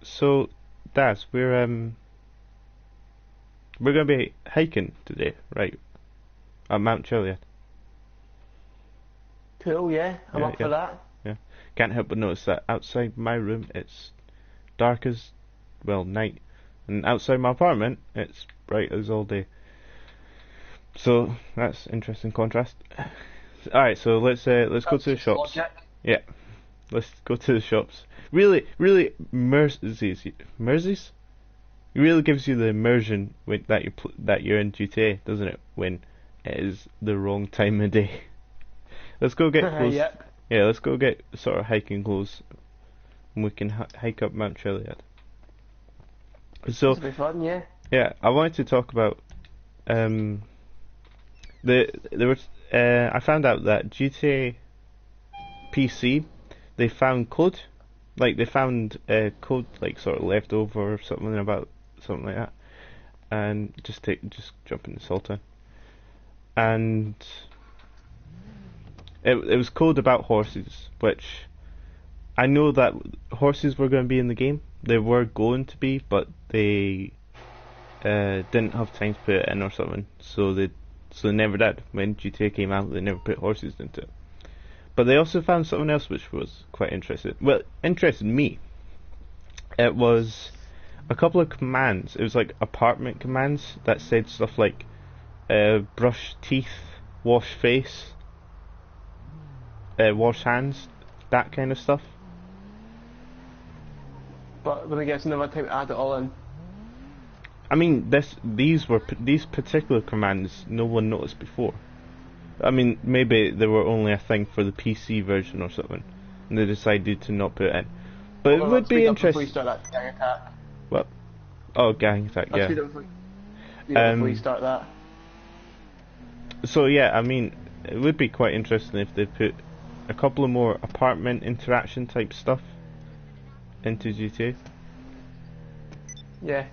So, Daz, we're gonna be hiking today, right? At Mount Chiliad. Cool, yeah, I'm Yeah, up yeah, for that. yeah. Can't help but notice that outside my room it's dark as, well, night, and outside my apartment it's bright as all day. So that's interesting contrast. All right, so let's go That's to the just shops. logic. Yeah, let's go to the shops. Really, Merseys. It really gives you the immersion that you're in GTA, doesn't it? When it is the wrong time of day. Let's go get clothes. Yep. Yeah, let's go get sort of hiking clothes, and we can hike up Mount Chiliad. So This will be fun, yeah. yeah, I wanted to talk about um there was I found out that GTA PC they found code, like they found code like sort of left over or something like that, and just jump in the Sultan, and it was code about horses, which I know that horses were going to be in the game. They were going to be, but they didn't have time to put it in or something, so they never did. When GTA came out, they never put horses into it. But they also found something else which was quite interesting. Well, interested me. It was a couple of commands. It was like apartment commands that said stuff like brush teeth, wash face, wash hands, that kind of stuff. But when I guess another time to add it all in. I mean, these particular commands no one noticed before. I mean, maybe they were only a thing for the PC version or something, and they decided to not put it in. But it Hold on, would let's be speed up before you interesting. start that gang attack. What? Oh, gang attack, Let's yeah. speed up before you Um. start that. So yeah, I mean, it would be quite interesting if they put a couple of more apartment interaction type stuff into GTA. Yeah.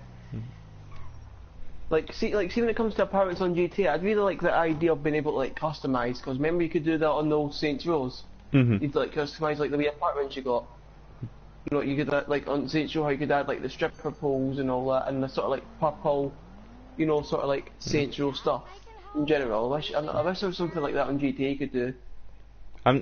Like, see when it comes to apartments on GTA, I'd really like the idea of being able to like customize. Because remember, you could do that on the old Saints Rows. Mhm. You'd like customize like the wee apartments you got. You know, you could like on Saints Row, how you could add like the stripper poles and all that, and the sort of like purple, you know, sort of like Saints Row stuff in general. I wish there was something like that on GTA could do. I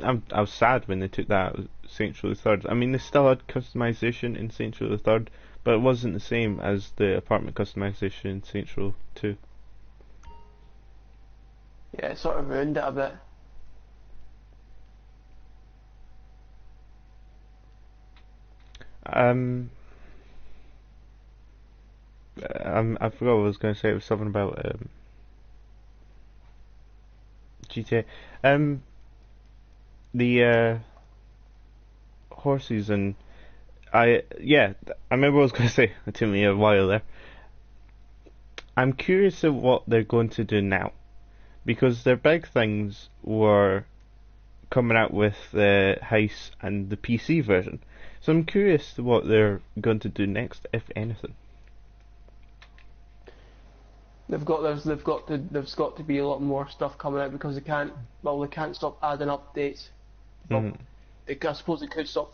was sad when they took that out of Saints Row the Third. I mean, they still had customization in Saints Row the Third, but it wasn't the same as the apartment customization in Saints Row Two. Yeah, it sort of ruined it a bit. Um, I forgot what I was going to say. It was something about GTA. The horses and I remember what I was going to say. It took me a while there. I'm curious of what they're going to do now, because their big things were coming out with the Heist and the PC version. So I'm curious to what they're going to do next, if anything. There's got to be a lot more stuff coming out because they can't stop adding updates. Well, Mhm. I suppose they could stop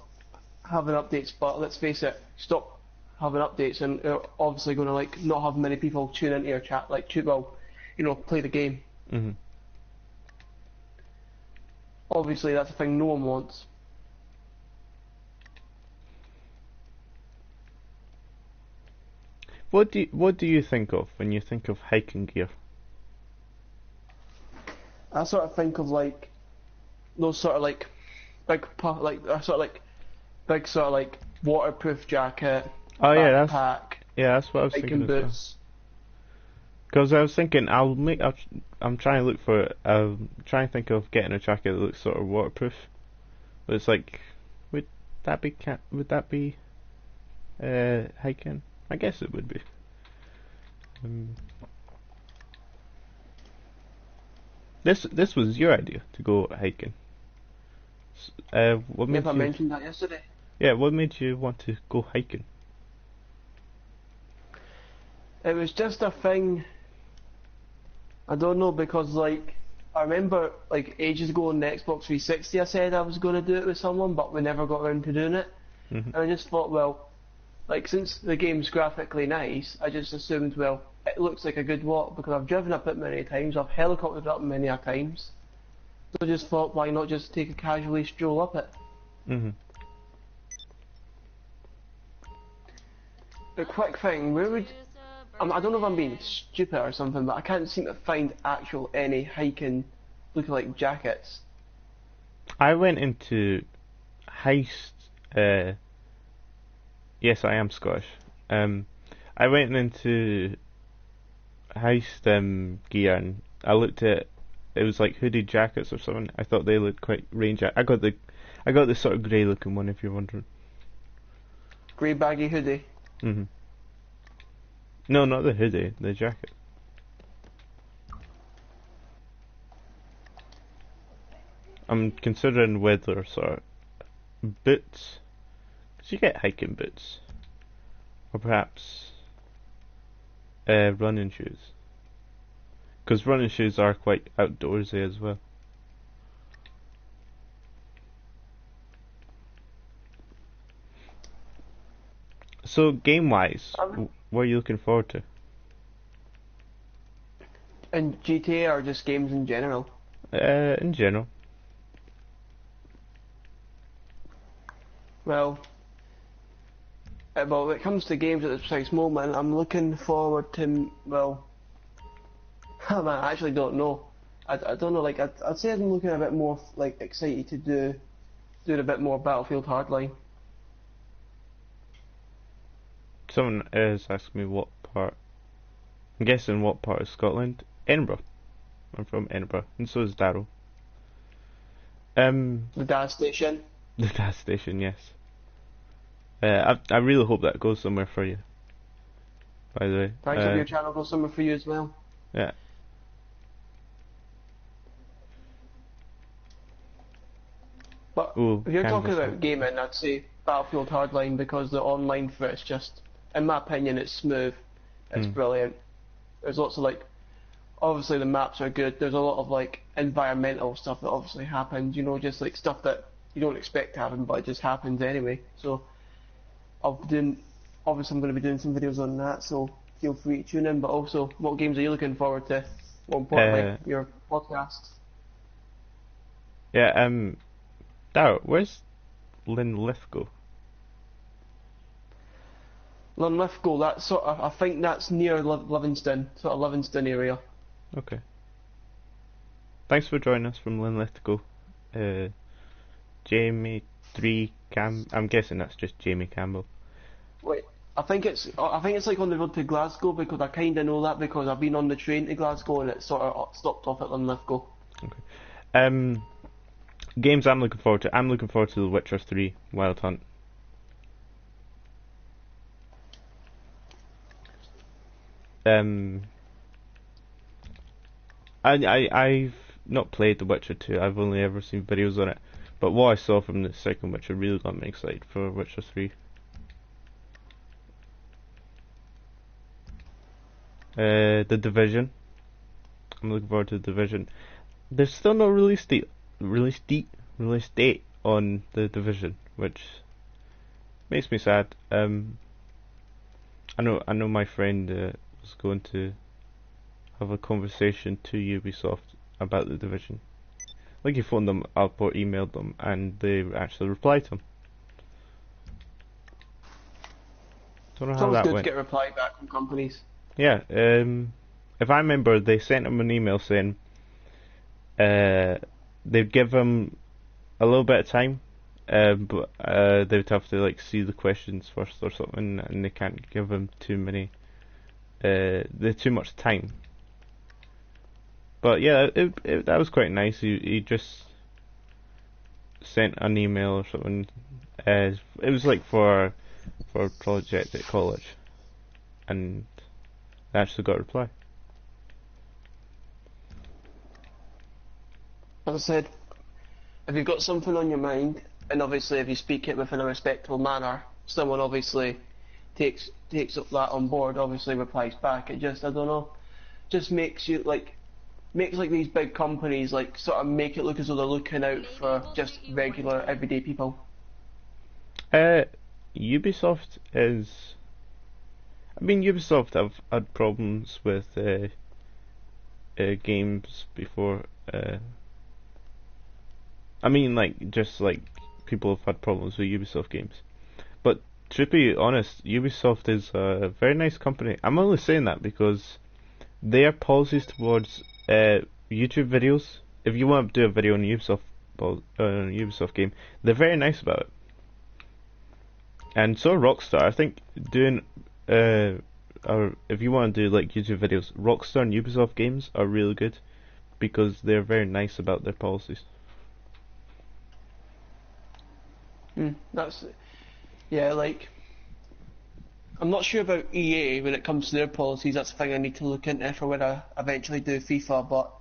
having updates, but let's face it, stop having updates and they're obviously going to like not have many people tune into your chat, like play the game. Mhm. Obviously, that's a thing no one wants. What do you think of when you think of hiking gear? I sort of think of like those sort of like big sort of like waterproof jacket, Oh yeah, backpack, that's what I was thinking hiking as well. boots. Because I was thinking I'm trying to look for it. Trying to think of getting a jacket that looks sort of waterproof. But it's like, would would that be hiking? I guess it would be. Um, this was your idea to go hiking. What made Yep, I you? mentioned that yesterday. Yeah, what made you want to go hiking? It was just a thing. I don't know because like I remember like ages ago on the Xbox 360 I said I was going to do it with someone, but we never got around to doing it. Hmm. And I just thought, well, Like, since the game's graphically nice, I just assumed, well, it looks like a good walk because I've driven up it many times, I've helicoptered up many a times. So I just thought, why not just take a casually stroll up it? Mm-hmm. A quick thing, where would... I don't know if I'm being stupid or something, but I can't seem to find actual any hiking lookalike jackets. I went into Heist. Yes, I am Scottish. I went into Heist gear and I looked at it was like hooded jackets or something. I thought they looked quite range. I got the sort of grey looking one if you're wondering. Grey baggy hoodie. Mm-hmm. No, not the hoodie, the jacket. I'm considering whether sort of boots. So you get hiking boots, or perhaps running shoes. Because running shoes are quite outdoorsy as well. So game-wise, what are you looking forward to? And GTA or just games in general? In general. Well, when it comes to games at this precise moment, I'm looking forward to, well, man, I actually don't know. I don't know, like, I'd say I'm looking a bit more, like, excited to do a bit more Battlefield Hardline. Someone is asking me what part. I'm guessing what part of Scotland? Edinburgh. I'm from Edinburgh, and so is Darryl. TheDazStation. TheDazStation, yes. I really hope that goes somewhere for you. By the way. Thanks if your channel goes somewhere for you as well. Yeah. But Ooh, if you're talking Canvas. about gaming, I'd say Battlefield Hardline because the online for it's just, in my opinion, it's smooth. It's brilliant. There's lots of like, obviously the maps are good. There's a lot of like environmental stuff that obviously happens. You know, just like stuff that you don't expect to happen, but it just happens anyway. So obviously I'm going to be doing some videos on that. So feel free to tune in. But also, what games are you looking forward to? More importantly, your podcast. Yeah. Darryl, where's Linlithgow? Linlithgow, that's sort of, I think that's near Livingston, sort of Livingston area. Okay. Thanks for joining us from Linlithgow. Jamie 3 I'm guessing that's just Jamie Campbell. Wait, I think it's like on the road to Glasgow because I kind of know that because I've been on the train to Glasgow and it sort of stopped off at Linlithgow. Okay. Games I'm looking forward to. I'm looking forward to The Witcher 3 Wild Hunt. I've not played The Witcher 2. I've only ever seen videos on it. But what I saw from the second Witcher really got me excited for Witcher 3. The Division. I'm looking forward to The Division. There's still no release date on The Division, which makes me sad. I know my friend was going to have a conversation to Ubisoft about The Division. Like he phoned them up or emailed them, and they actually replied to him. Don't know It's how always that good went. to get a reply back from companies. Yeah, if I remember, they sent him an email saying they'd give him a little bit of time, but they'd have to like see the questions first or something, and they can't give him too much time. But yeah, that was quite nice. He just sent an email or something. It was like for a project at college, and they actually got a reply. As I said, if you've got something on your mind, and obviously if you speak it within a respectful manner, someone obviously takes that on board, obviously replies back. It just, I don't know, just makes like these big companies like sort of make it look as though they're looking out for just regular everyday people. Ubisoft is. I mean, Ubisoft have had problems with games before. I mean, like just like people have had problems with Ubisoft games. But to be honest, Ubisoft is a very nice company. I'm only saying that because their policies towards YouTube videos. If you want to do a video on Ubisoft game, they're very nice about it. And so Rockstar, I think doing or if you want to do like YouTube videos, Rockstar and Ubisoft games are really good because they're very nice about their policies. That's yeah. Like I'm not sure about EA when it comes to their policies. That's the thing I need to look into if I were to eventually do FIFA. But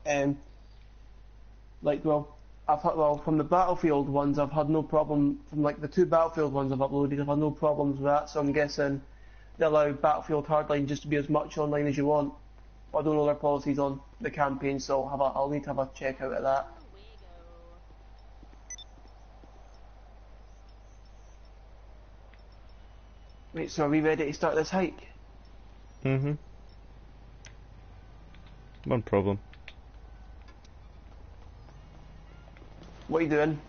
like from the Battlefield ones, I've had no problem. From like the 2 Battlefield ones I've uploaded, I've had no problems with that. So I'm guessing they allow Battlefield Hardline just to be as much online as you want. I don't know their policies on the campaign, so I'll need to have a check out of that. Right, so are we ready to start this hike? One problem. What are you doing?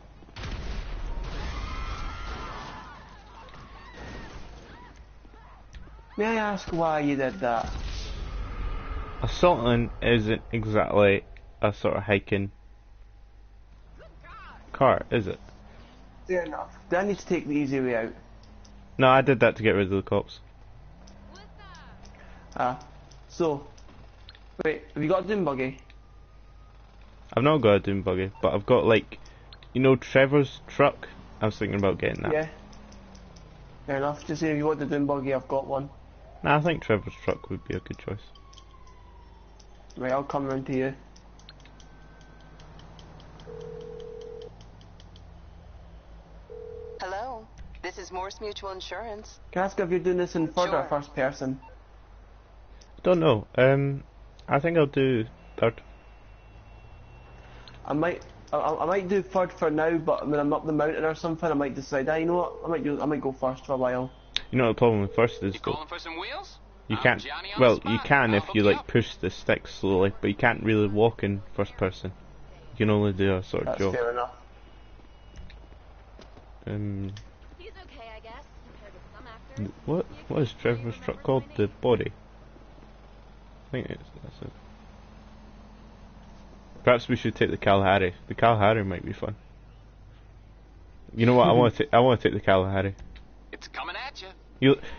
May I ask why you did that? Assaulting isn't exactly a sort of hiking car, is it? Fair enough. Do I need to take the easy way out? No, I did that to get rid of the cops. So, wait, have you got a doom buggy? I've not got a doom buggy, but I've got like, you know, Trevor's truck. I was thinking about getting that. Yeah. Fair enough. Just say if you want the doom buggy, I've got one. Nah, I think Trevor's truck would be a good choice. Right, I'll come round to you. Hello, this is Morse Mutual Insurance. Can I ask if you're doing this in third or Sure. first person? Don't know. I think I'll do third. I might do third for now, but when I'm up the mountain or something, I might decide, you know what, I might go first for a while. You know what the problem with first is You though? calling for some wheels? You I'm can't. Johnny on Well, the you spot. can I'll if hook you you like up. push the stick slowly, but you can't really walk in first person. You can only do a sort of That's jog. fair enough. He's okay, I guess, compared to some actors. What is Trevor's truck called? The body. I think that's it. Perhaps we should take the Kalahari. The Kalahari might be fun. You know what? I want to take the Kalahari. It's coming at you.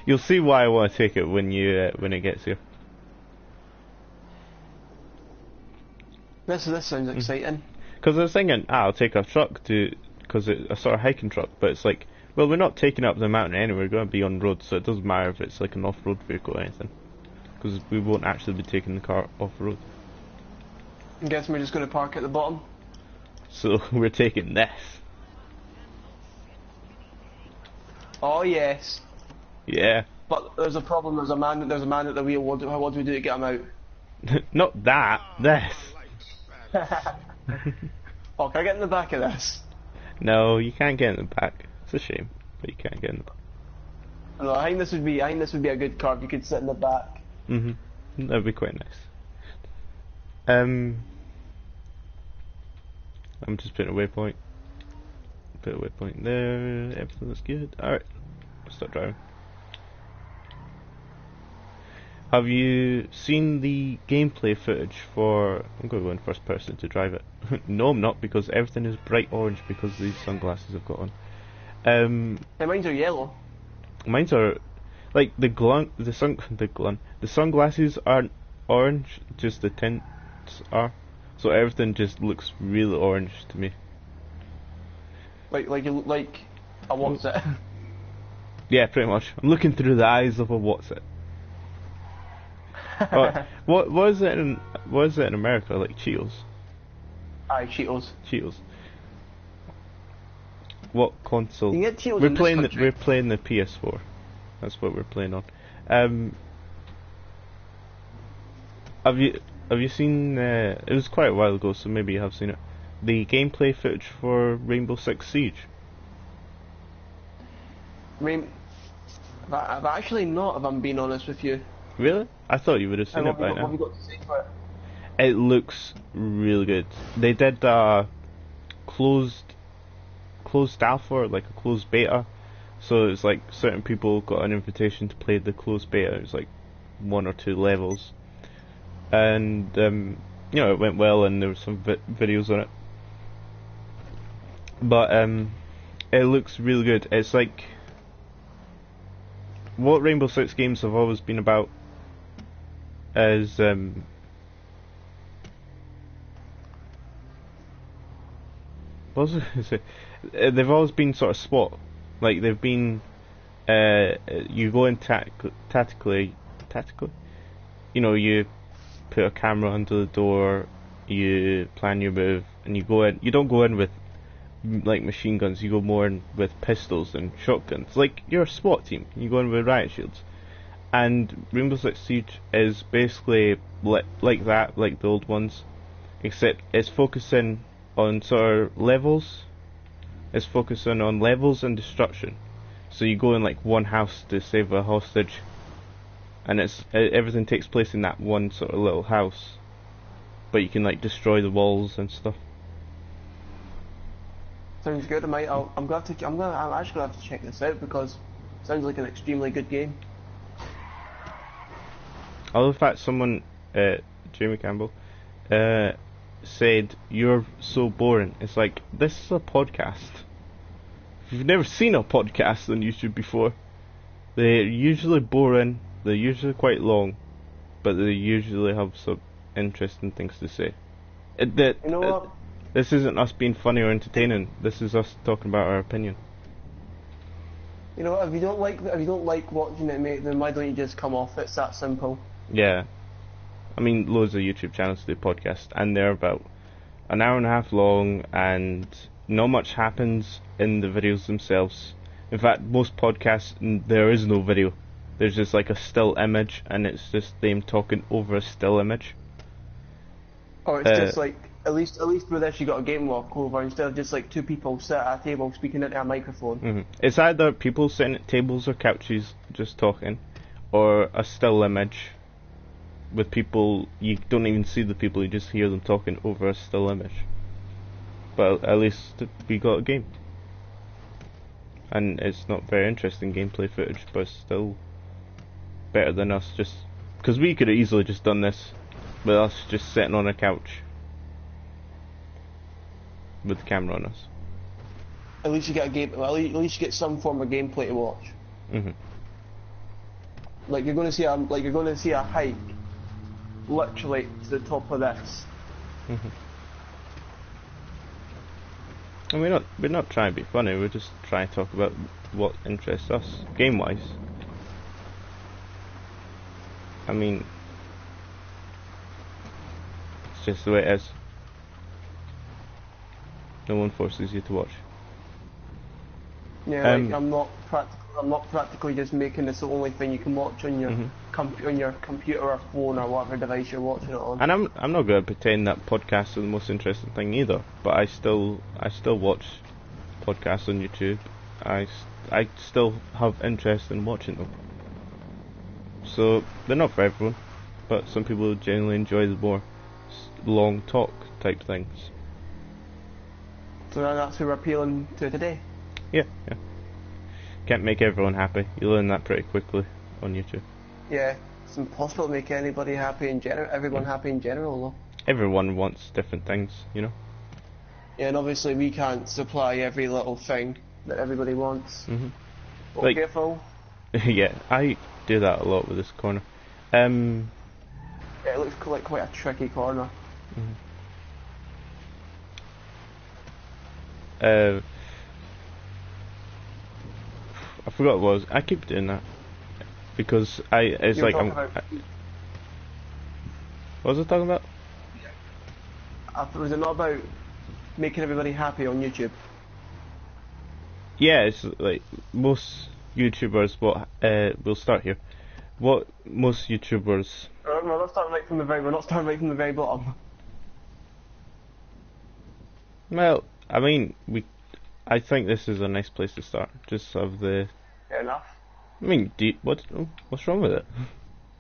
You'll see why I want to take it when it gets here. This sounds exciting. Because I was thinking, I'll take a truck because it's a sort of hiking truck, but it's like, well, we're not taking up the mountain anyway. We're going to be on road, so it doesn't matter if it's like an off-road vehicle or anything, because we won't actually be taking the car off-road. I'm guessing we're just going to park at the bottom. So we're taking this. Oh yes. Yeah. But there's a problem. There's a man at the wheel. What do we do to get him out? Not that. This. Oh, can I get in the back of this? No, you can't get in the back. It's a shame, but you can't get in the back. No, I think this would be a good car if you could sit in the back. That'd be quite nice. I'm just putting a waypoint. Put a waypoint there. Everything looks good. Alright, start driving. Have you seen the gameplay footage for... I'm going to go in first person to drive it. No, I'm not, because everything is bright orange because these sunglasses I've got on. Hey, mine's are yellow. Mine's are... Like, the sunglasses aren't orange, just the tints are. So everything just looks really orange to me. Like you look like a what's it? Yeah, pretty much. I'm looking through the eyes of a what's it. What is it in America? Like Cheetos? Aye, Cheetos. Cheetos. What console? You can get Cheetos we're in this playing country. we're playing the PS4. That's what we're playing on. Have you seen? It was quite a while ago, so maybe you have seen it. The gameplay footage for Rainbow Six Siege. I've actually not, if I'm being honest with you. Really? I thought you would have seen And it by what have now. you got to say for it? It looks really good. They did closed alpha, or like a closed beta. So it's like certain people got an invitation to play the closed beta. It's like 1 or 2 levels, and it went well, and there were some videos on it. But it looks really good. It's like what Rainbow Six games have always been about is what was I going to say? They've always been sort of SWAT. Like they've been you go in tactically. You know, you put a camera under the door, you plan your move, and you go in. You don't go in with like machine guns. You go more in with pistols and shotguns. Like you're a SWAT team. You go in with riot shields. And Rainbow Six Siege is basically like that, like the old ones, except it's focusing on sort of levels. It's focusing on levels and destruction. So you go in like one house to save a hostage, and everything takes place in that one sort of little house. But you can like destroy the walls and stuff. Sounds good. I'm actually gonna have to check this out because it sounds like an extremely good game. I love the fact someone, Jamie Campbell, said, "You're so boring." It's like, this is a podcast. If you've never seen a podcast on YouTube before, they're usually boring, they're usually quite long, but they usually have some interesting things to say. You know what? This isn't us being funny or entertaining, this is us talking about our opinion. You know what? If you don't like watching it, mate, then why don't you just come off? It's that simple. Yeah. I mean, loads of YouTube channels do podcasts, and they're about an hour and a half long, and not much happens in the videos themselves. In fact, most podcasts, there is no video. There's just like a still image, and it's just them talking over a still image. Or it's just like, at least with this you got a game walk over instead of just like 2 people sat at a table speaking into a microphone. Mm-hmm. It's either people sitting at tables or couches just talking, or a still image with people, you don't even see the people, you just hear them talking over a still image. But at least we got a game. And it's not very interesting gameplay footage, but it's still better than us just... Because we could have easily just done this with us just sitting on a couch with the camera on us. At least you get a game. Well, at least you get some form of gameplay to watch. Mm-hmm. Like you're going to see a hike, literally to the top of this. Mm-hmm. And we're not trying to be funny. We're just trying to talk about what interests us game-wise. I mean, it's just the way it is. No one forces you to watch. Yeah, like I'm not practically just making this the only thing you can watch on your on your computer or phone or whatever device you're watching it on. And I'm not going to pretend that podcasts are the most interesting thing either. But I still watch podcasts on YouTube. I still have interest in watching them. So they're not for everyone, but some people genuinely enjoy the more long talk type things. So that's who we're appealing to today. Yeah. Can't make everyone happy. You learn that pretty quickly on YouTube. Yeah, it's impossible to make anybody happy in general. Everyone happy in general, though. Everyone wants different things, you know. Yeah, and obviously we can't supply every little thing that everybody wants. Mm-hmm. But Like, careful. yeah, I do that a lot with this corner. Yeah, it looks like quite a tricky corner. I forgot what it was. I keep doing that because it's like I'm. What was I talking about? Was it not about making everybody happy on YouTube? Yeah, it's like most YouTubers. We'll start here. What most YouTubers. We're not starting right from the very. We're not starting right from the very bottom. Well, I mean, I think this is a nice place to start. Just have the. Fair enough. I mean, what's wrong with it?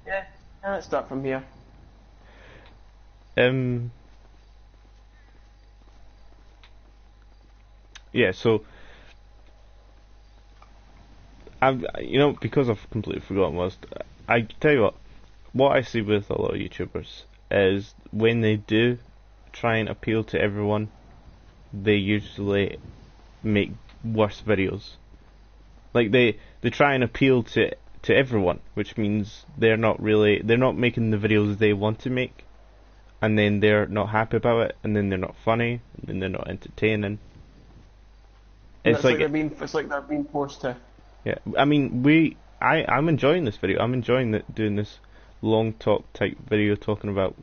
Yeah, let's start from here. Yeah, so because I've completely forgotten I tell you what I see with a lot of YouTubers is when they do try and appeal to everyone, they usually make worse videos. Like they try and appeal to everyone, which means they're not making the videos they want to make, and then they're not happy about it, and then they're not funny, and then they're not entertaining. It's like they're being forced to. Yeah, I mean, I'm enjoying this video. I'm enjoying doing this long talk type video talking about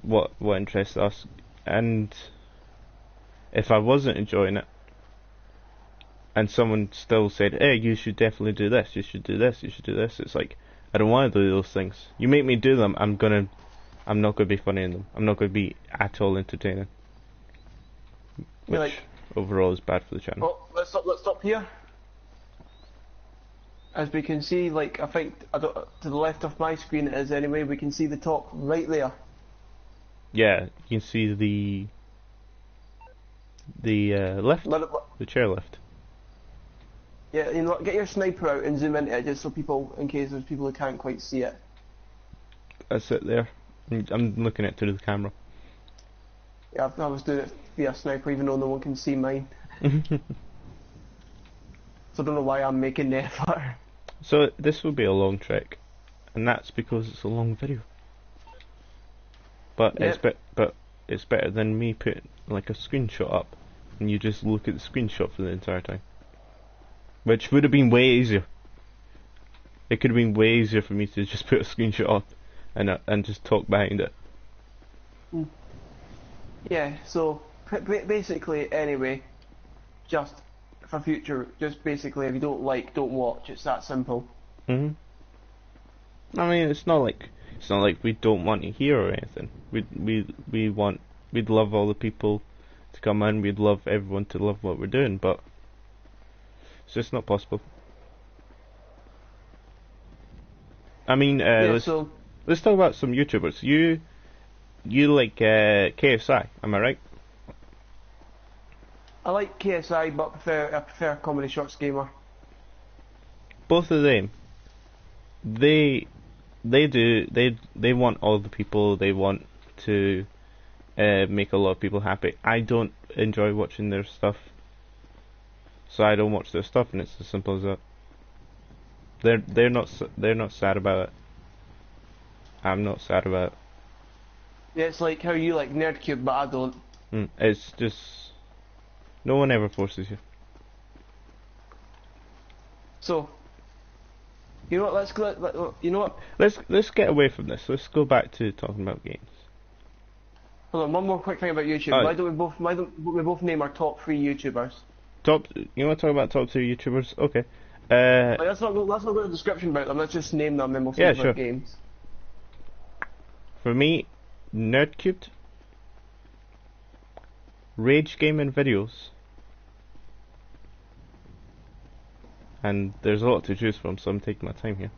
what interests us. And if I wasn't enjoying it, and someone still said, "Hey, you should definitely do this. You should do this. You should do this," it's like I don't want to do those things. You make me do them, I'm not going to be funny in them. I'm not going to be at all entertaining. Which overall is bad for the channel. Oh, let's stop here. As we can see, like I think to the left of my screen it is anyway. We can see the top right there. Yeah, you can see the lift, the chair lift. Yeah, get your sniper out and zoom into it just so in case there's people who can't quite see it. That's it there. I'm looking at it through the camera. Yeah, I was doing it via sniper even though no one can see mine. So I don't know why I'm making the effort. So this will be a long trek, and that's because it's a long video. But it's better than me putting like a screenshot up, and you just look at the screenshot for the entire time, which would have been way easier. It could have been way easier for me to just put a screenshot up and just talk behind it. Yeah. So basically, anyway, just for future, just basically, if you don't like, don't watch. It's that simple. I mean, it's not like we don't want to hear or anything. We'd love all the people to come in. We'd love everyone to love what we're doing, but it's just not possible. I mean, let's talk about some YouTubers. You like KSI, am I right? I like KSI, but I prefer Comedy Shorts Gamer. Both of them, they want all the people. They want to make a lot of people happy. I don't enjoy watching their stuff, so I don't watch their stuff, and it's as simple as that. They're not sad about it. I'm not sad about it. Yeah, it's like how you like Nerdcube, but I don't. It's just no one ever forces you. So, you know what? Let's go. You know what? Let's get away from this. Let's go back to talking about games. Hold on, one more quick thing about YouTube. Why don't we both name our top 3 YouTubers? You want to talk about top 2 YouTubers? Okay. Let's not go to the description about them. Let's just name them and we'll see about games. For me, Nerdcubed, Rage Gaming Videos, and there's a lot to choose from, so I'm taking my time here.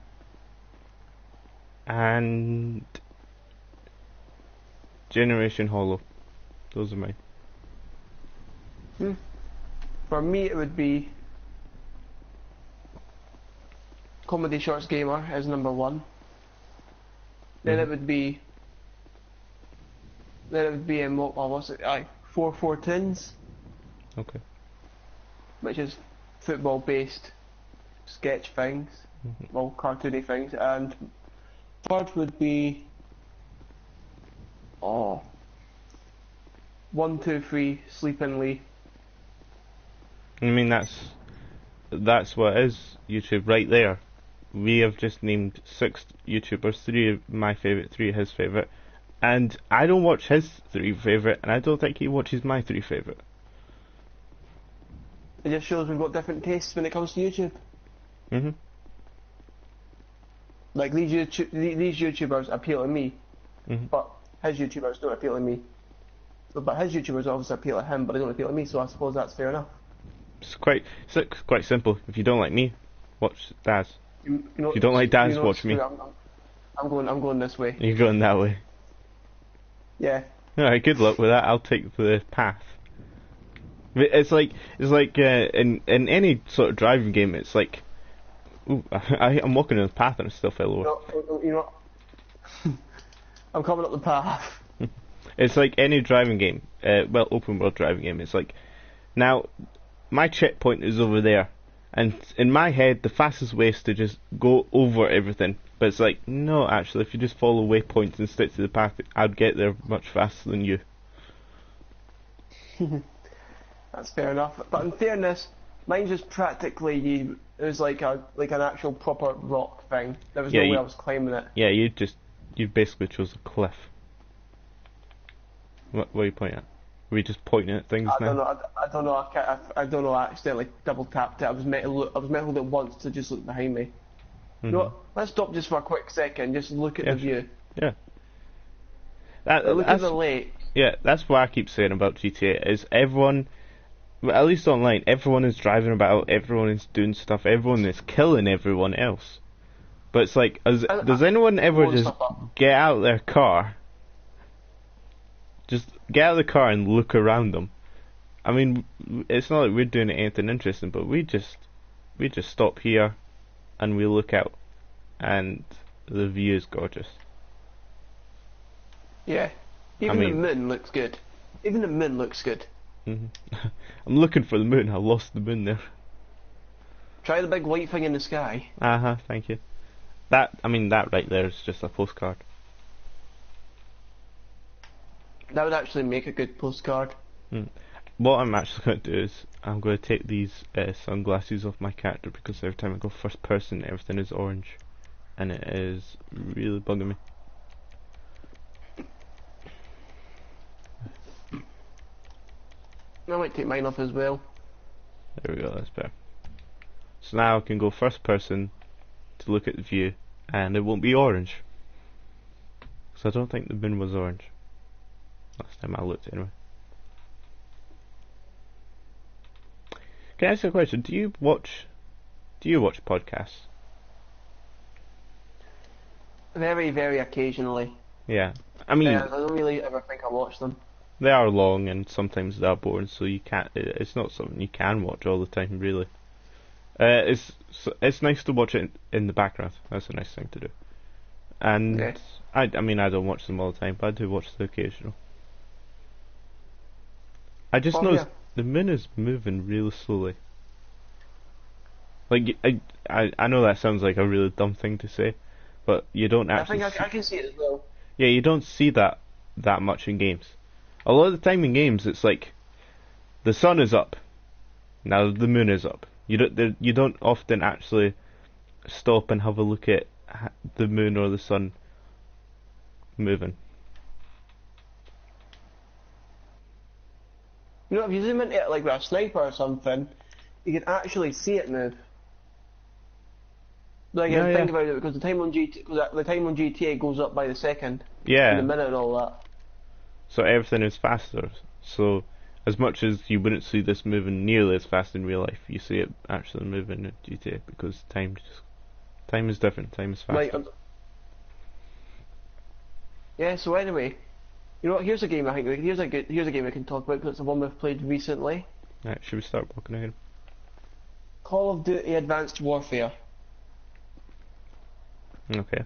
And Generation Hollow. Those are mine. For me, it would be Comedy Shorts Gamer as number 1. Then it would be. What's it? 4-4-10s. Okay. Which is football-based sketch things, well, cartoony things, and third would be 1-2-3 Sleeping Lee. I mean that's what is YouTube right there. We have just named 6 YouTubers, 3 of my favourite, 3 of his favourite, and I don't watch his 3 favourite, and I don't think he watches my 3 favourite. It just shows we've got different tastes when it comes to YouTube. Like these YouTubers appeal to me, but his YouTubers don't appeal to me. But his YouTubers obviously appeal to him, but they don't appeal to me. So I suppose that's fair enough. It's quite simple. If you don't like me, Watch Daz. You know, If you don't like Daz, you know, watch me. I'm going this way. You're going that way. Yeah. Alright, good luck with that. I'll take the path. It's like in any sort of driving game. It's like, ooh, I'm walking on the path and I still fell over. You know, I'm coming up the path. It's like any driving game, well, open world driving game. It's like, now, my checkpoint is over there, and in my head, the fastest way is to just go over everything. But it's like, no, actually, if you just follow waypoints and stick to the path, I'd get there much faster than you. That's fair enough. But in fairness, mine just practically it was like an actual proper rock thing. There was no way I was climbing it. Yeah, you basically chose a cliff. What are you pointing at? Were you just pointing at things now? I don't know. I don't know. I accidentally double tapped it. I was meant to hold it once to just look behind me. You know what? Let's stop just for a quick second. Just look at the view. Yeah. Look at the lake. Yeah, that's what I keep saying about GTA. Is everyone, well, at least online, everyone is driving about. Everyone is doing stuff. Everyone is killing everyone else. But it's like, does anyone ever just get out their car? Just get out of the car and look around them. I mean, it's not like we're doing anything interesting, but we just stop here and we look out, and the view is gorgeous. Yeah, even the moon looks good. Even the moon looks good. I'm looking for the moon. I lost the moon there. Try the big white thing in the sky. Thank you. That right there is just a postcard. That would actually make a good postcard. What I'm actually going to do is I'm going to take these sunglasses off my character, because every time I go first person everything is orange and it is really bugging me. I might take mine off as well. There we go, that's better. So now I can go first person to look at the view and it won't be orange. So I don't think the bin was orange. Last time I looked anyway. Can I ask you a question? Do you watch podcasts? Very, very occasionally. Yeah. I mean, I don't really ever think I watch them. They are long and sometimes they are boring, so you can't. It's not something you can watch all the time, really. It's nice to watch it in the background. That's a nice thing to do. And yeah. I mean, I don't watch them all the time, but I do watch the occasional. I just noticed the moon is moving really slowly. Like, I know that sounds like a really dumb thing to say, but you don't actually. I can see it as well. Yeah, you don't see that much in games. A lot of the time in games, it's like the sun is up, now the moon is up. You don't often actually stop and have a look at the moon or the sun moving. You know, if you zoom into it like with a sniper or something, you can actually see it move. Like, think about it, because the time on GTA goes up by the second. Yeah. And the minute and all that. So everything is faster. So as much as you wouldn't see this moving nearly as fast in real life, you see it actually moving in GTA, because time is different. Time is faster. Yeah. So anyway, you know what? Here's a game here's a game I can talk about, because it's the one we've played recently. Right, should we start walking again? Call of Duty Advanced Warfare. Okay.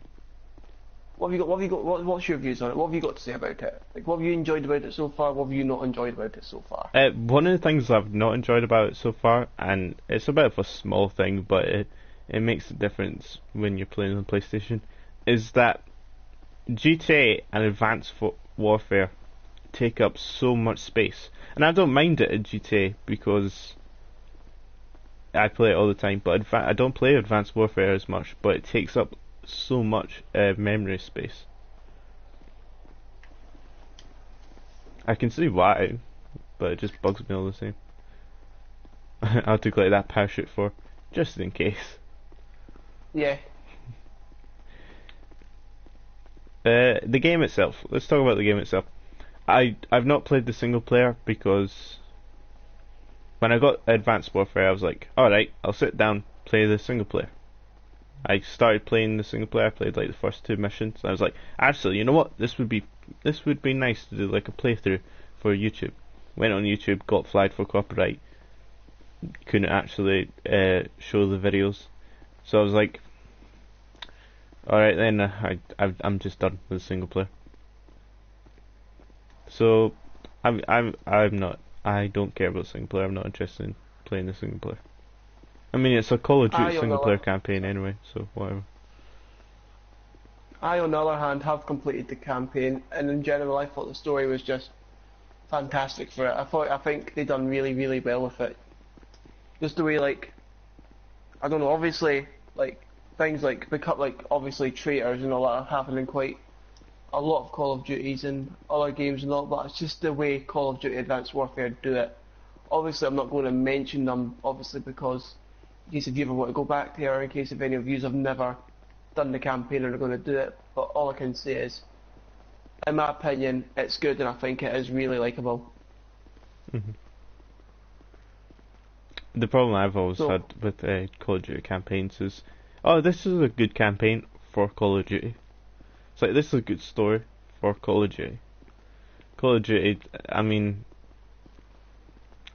What's your views on it? What have you got to say about it? Like, what have you enjoyed about it so far? What have you not enjoyed about it so far? One of the things I've not enjoyed about it so far, and it's a bit of a small thing, but it makes a difference when you're playing on PlayStation, is that GTA and Advanced Warfare take up so much space. And I don't mind it in GTA because I play it all the time, but I don't play Advanced Warfare as much, but it takes up so much memory space. I can see why, but it just bugs me all the same. I'll take like that parachute for just in case. Yeah. The game itself. Let's talk about the game itself. I've not played the single player because when I got Advanced Warfare, I was like, alright, I'll sit down play the single player. I started playing the single player. I played like the first 2 missions. I was like, actually, you know what? This would be nice to do like a playthrough for YouTube. Went on YouTube, got flagged for copyright. Couldn't actually show the videos, so I was like, all right then. I'm just done with the single player. So I'm not. I don't care about single player. I'm not interested in playing the single player. I mean, it's a Call of Duty single player campaign anyway, so whatever. I, on the other hand, have completed the campaign, and in general, I thought the story was just fantastic for it. I think they done really, really well with it. Just the way, like, I don't know, obviously, like, things like become, like, obviously traitors and all that are happening quite a lot of Call of Duties and other games and all, but it's just the way Call of Duty Advanced Warfare do it. Obviously, I'm not going to mention them, obviously, because in case if you ever want to go back there, or in case if any of you have never done the campaign and are going to do it, but all I can say is, in my opinion, it's good and I think it is really likeable. Mm-hmm. The problem I've always had with Call of Duty campaigns is, oh, this is a good campaign for Call of Duty. It's like, this is a good story for Call of Duty. Call of Duty, I mean,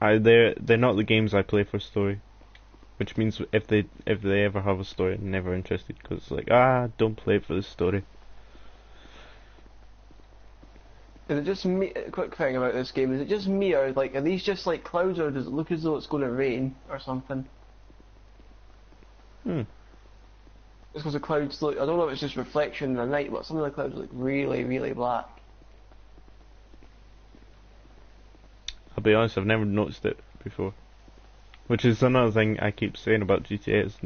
they're not the games I play for story. Which means if they ever have a story, I'm never interested, because it's like, don't play it for the story. Is it just me? A quick thing about this game, is it just me, or like are these just like clouds, or does it look as though it's going to rain or something? Just because the clouds look, I don't know if it's just reflection in the night, but some of the clouds look really, really black. I'll be honest, I've never noticed it before. Which is another thing I keep saying about GTA, is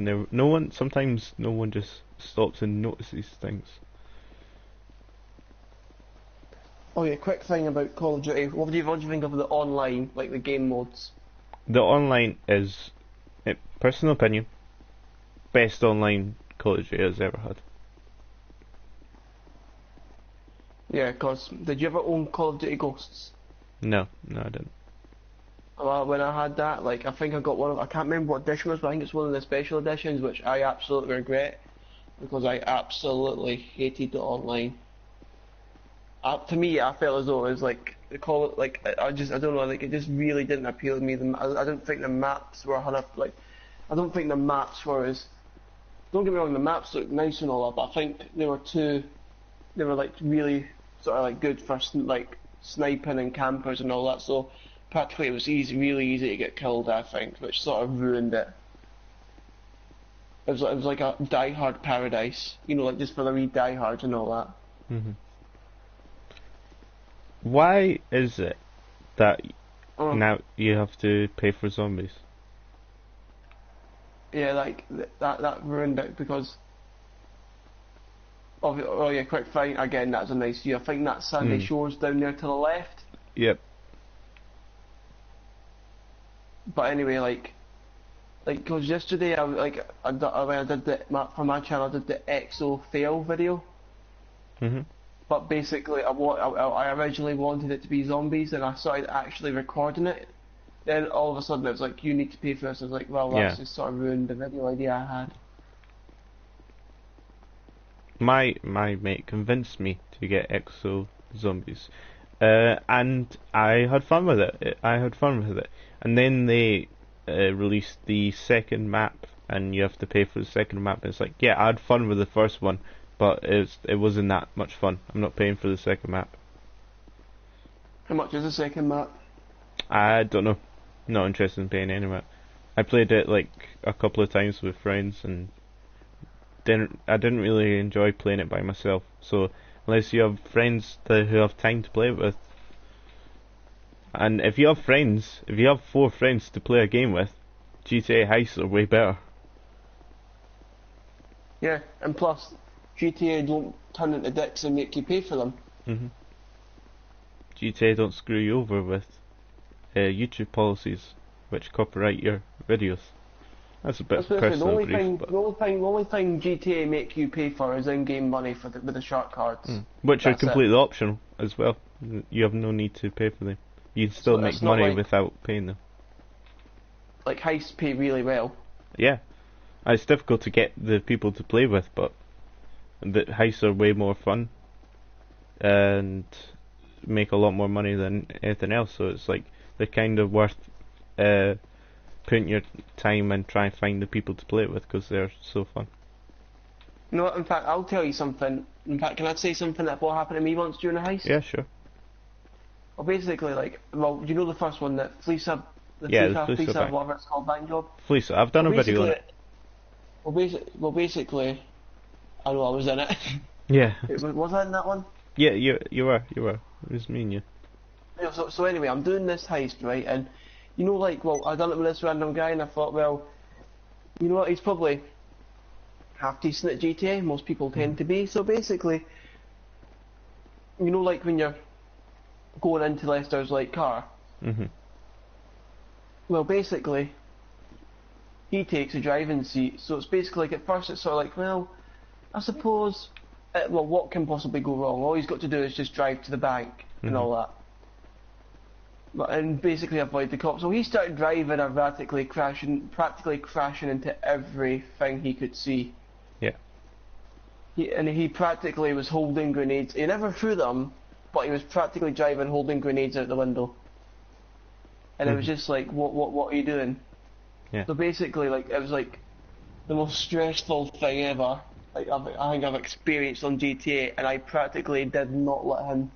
sometimes no one just stops and notices things. Oh yeah, quick thing about Call of Duty, what do you think of the online, like the game modes? The online is, personal opinion, best online Call of Duty has ever had. Yeah, cause did you ever own Call of Duty Ghosts? No, I didn't. Well, when I had that, like, I think I got one of, I can't remember what edition it was, but I think it's one of the special editions, which I absolutely regret, because I absolutely hated the online. To me, I felt as though it was like, they call it, like, I don't know, like, it just really didn't appeal to me. I don't think the maps were enough, like, I don't think the maps were as, don't get me wrong, the maps look nice and all that, but I think they were like really sort of like good for like sniping and campers and all that, so practically it was really easy to get killed, I think, which sort of ruined it. It was like a Die Hard paradise, you know, like just for the wee Die Hards and all that. Mm-hmm. Why is it that now you have to pay for zombies? Yeah, like that ruined it because. Oh yeah, quick thing again. That's a nice view. I think that's Sandy Shores down there to the left. Yep. But anyway, like, cause yesterday I did for my channel. I did the EXO fail video. Mhm. But basically, I originally wanted it to be zombies, and I started actually recording it. Then all of a sudden, it was like, you need to pay for this. I was like, well, that's just sort of ruined the video idea I had. My mate convinced me to get Exo Zombies, and I had fun with it. And then they released the second map, and you have to pay for the second map. It's like, yeah, I had fun with the first one, but it wasn't that much fun. I'm not paying for the second map. How much is the second map? I don't know. Not interested in paying any map. I played it like a couple of times with friends, and I didn't really enjoy playing it by myself. So unless you have friends who have time to play it with, and if you have 4 friends to play a game with, GTA heists are way better. Yeah, and plus GTA don't turn into dicks and make you pay for them. GTA don't screw you over with YouTube policies which copyright your videos. That's a bit of personal grief. The only thing GTA make you pay for is in-game money with the shark cards. Which are completely optional as well. You have no need to pay for them. You can still make money without paying them. Like heists pay really well. Yeah. It's difficult to get the people to play with, but the heists are way more fun and make a lot more money than anything else. So it's like they're kind of worth putting your time and try and find the people to play it with because they're so fun. You know what, in fact, I'll tell you something. In fact, can I say something that what happened to me once during a heist? Yeah, sure. Well, basically, like, well, you know the first one, that police have, the Yeah, police the have, whatever it's called, bank job? Police, I've done a video on it. Well, basically, I know I was in it. Yeah. Was I in that one? Yeah, you were. It was me and you. Yeah, so anyway, I'm doing this heist, right, and, you know, like, well, I done it with this random guy, and I thought, well, you know what, he's probably half decent at GTA, most people tend to be, so basically, you know, like when you're going into Lester's, like, car, well, basically, he takes a driving seat, so it's basically, like, at first it's sort of like, well, I suppose, well, what can possibly go wrong? All he's got to do is just drive to the bank, and all that. And basically avoid the cops. So he started driving erratically, practically crashing into everything he could see. Yeah. He practically was holding grenades. He never threw them, but he was practically driving, holding grenades out the window. And it was just like, what are you doing? Yeah. So basically, like, it was like the most stressful thing ever. Like I think I've experienced on GTA, and I practically did not let him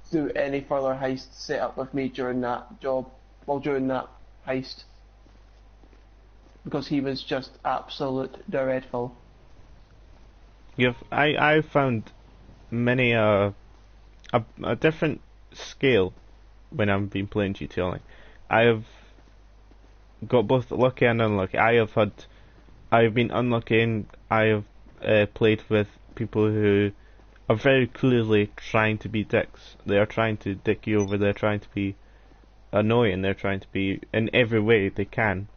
do any further heists set up with me during that job, during that heist, because he was just absolute dreadful. I found many a different scale when I've been playing GTA Online. I have got both lucky and unlucky. I have been unlucky, and I have played with people who are very clearly trying to be dicks. They are trying to dick you over, they're trying to be annoying, they're trying to be, in every way they can,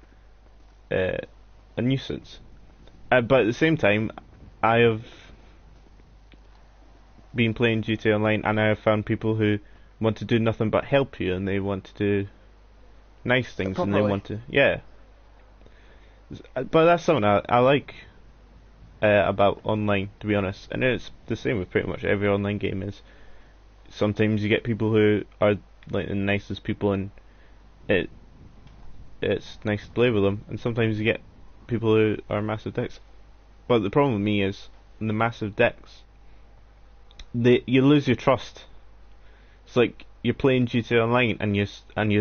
a nuisance. But at the same time, I have been playing GTA Online, and I have found people who want to do nothing but help you, and they want to do nice things, and they want to, yeah. But that's something I like about online, to be honest, and it's the same with pretty much every online game. Is sometimes you get people who are like the nicest people, and it's nice to play with them, and sometimes you get people who are massive dicks. But the problem with me is the massive dicks. You lose your trust. It's like you're playing GTA Online, and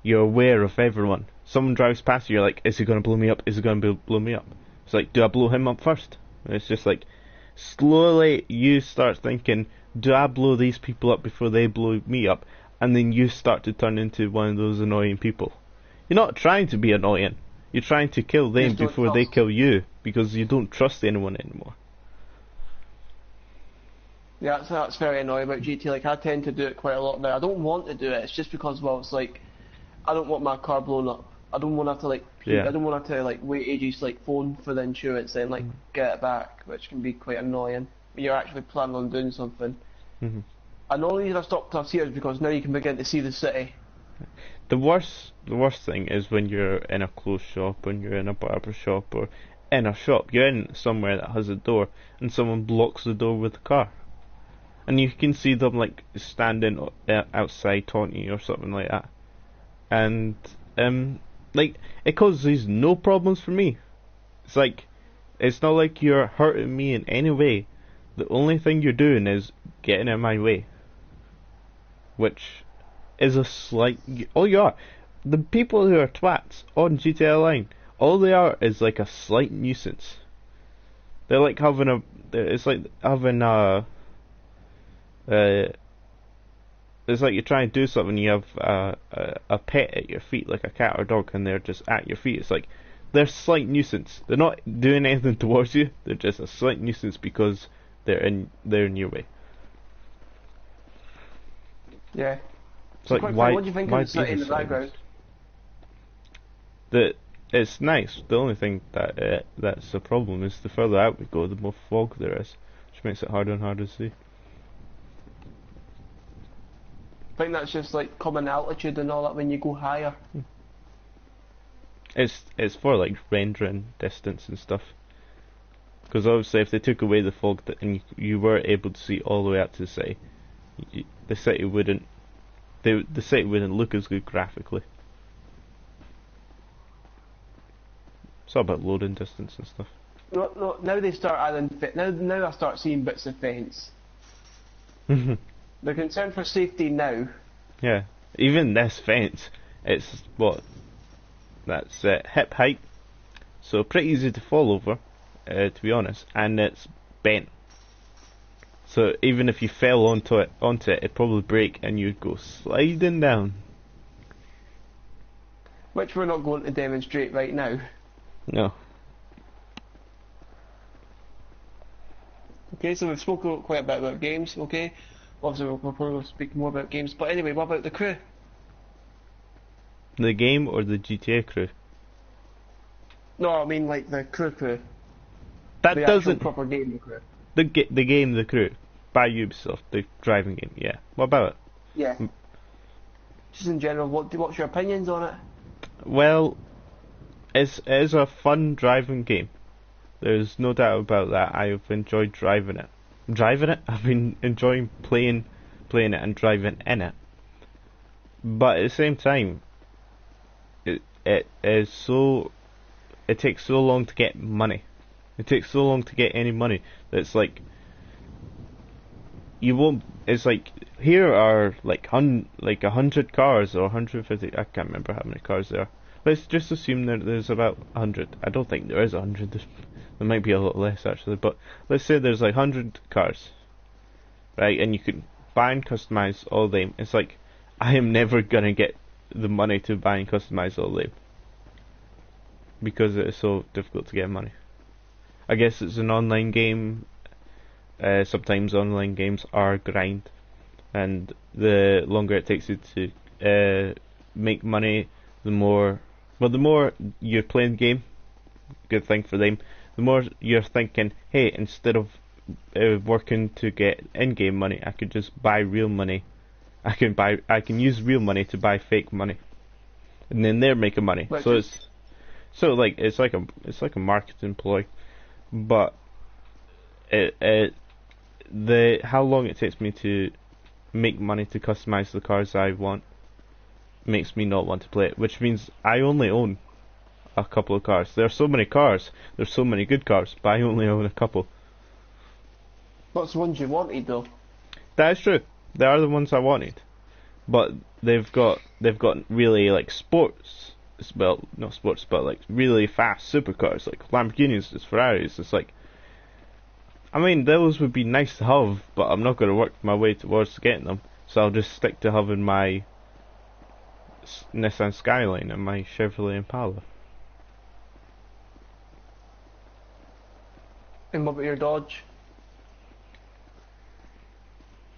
you're aware of everyone. Someone drives past you, you're like, is he going to blow me up? Is he going to blow me up? It's like, do I blow him up first? And it's just like, slowly you start thinking, do I blow these people up before they blow me up? And then you start to turn into one of those annoying people. You're not trying to be annoying. You're trying to kill them before they kill you, because you don't trust anyone anymore. Yeah, that's very annoying about GT. Like, I tend to do it quite a lot now. I don't want to do it. It's just because, well, it's like, I don't want my car blown up. I don't want to have to like, I don't want to have to like wait ages to like phone for the insurance and like get it back, which can be quite annoying when you're actually planning on doing something. And the only reason I stopped us here is because now you can begin to see the city. The worst thing is when you're in a closed shop, when you're in a barber shop, or in a shop. You're in somewhere that has a door, and someone blocks the door with a car, and you can see them like standing outside taunting you or something like that, and like, it causes no problems for me. It's like, it's not like you're hurting me in any way. The only thing you're doing is getting in my way, which is a slight. Oh, you are. The people who are twats on GTA Online, all they are is like a slight nuisance. They're like having a. It's like having a. It's like you're trying to do something, you have a pet at your feet, like a cat or dog, and they're just at your feet. It's like, they're a slight nuisance. They're not doing anything towards you, they're just a slight nuisance because they're in your way. Yeah. It's like, why, what do you think of the city in the background? It's nice. The only thing that's the problem is the further out we go, the more fog there is, which makes it harder and harder to see. I think that's just like common altitude and all that when you go higher. It's for like rendering distance and stuff. Because obviously, if they took away the fog and you were able to see all the way up to the city, the city wouldn't the city wouldn't look as good graphically. It's all about loading distance and stuff. No, now they start adding now I start seeing bits of fence. They're concerned for safety now. Yeah, even this fence, it's what? That's hip height, so pretty easy to fall over, to be honest, and it's bent. So even if you fell onto it, it'd probably break and you'd go sliding down. Which we're not going to demonstrate right now. No. Okay, so we've spoken quite a bit about games, okay? Obviously we'll probably speak more about games, but anyway, what about the crew? The game or the GTA crew? No, I mean like the crew. That The doesn't... actual proper game, the crew. The game, the crew. By Ubisoft, the driving game, yeah. What about it? Yeah. Just in general, what's your opinions on it? Well, it is a fun driving game. There's no doubt about that. I've enjoyed driving it. I've been enjoying playing it and driving in it. But at the same time, it takes so long to get money. It takes so long to get any money that it's like you won't. It's like here are like 100 cars or 150. I can't remember how many cars there are. Let's just assume that there's about 100. I don't think there is 100. There might be a lot less actually, but let's say there's like 100 cars, right? And you can buy and customize all of them. It's like I am never gonna get the money to buy and customize all of them because it is so difficult to get money. I guess it's an online game. Sometimes online games are grind, and the longer it takes you to make money, the more you're playing the game. Good thing for them. The more you're thinking, hey, instead of working to get in-game money, I could just buy real money. I can use real money to buy fake money, and then they're making money. Which So is- it's like a marketing ploy, but how long it takes me to make money to customize the cars I want makes me not want to play it, which means I only own a couple of cars. There are so many cars, there's so many good cars, but I only own a couple. What's the ones you wanted though? That is true. They are the ones I wanted, but they've got really like sports. Well, not sports, but like really fast supercars, like Lamborghinis, Ferraris. It's like, I mean, those would be nice to have, but I'm not going to work my way towards getting them. So I'll just stick to having my Nissan Skyline and my Chevrolet Impala. And what about your Dodge?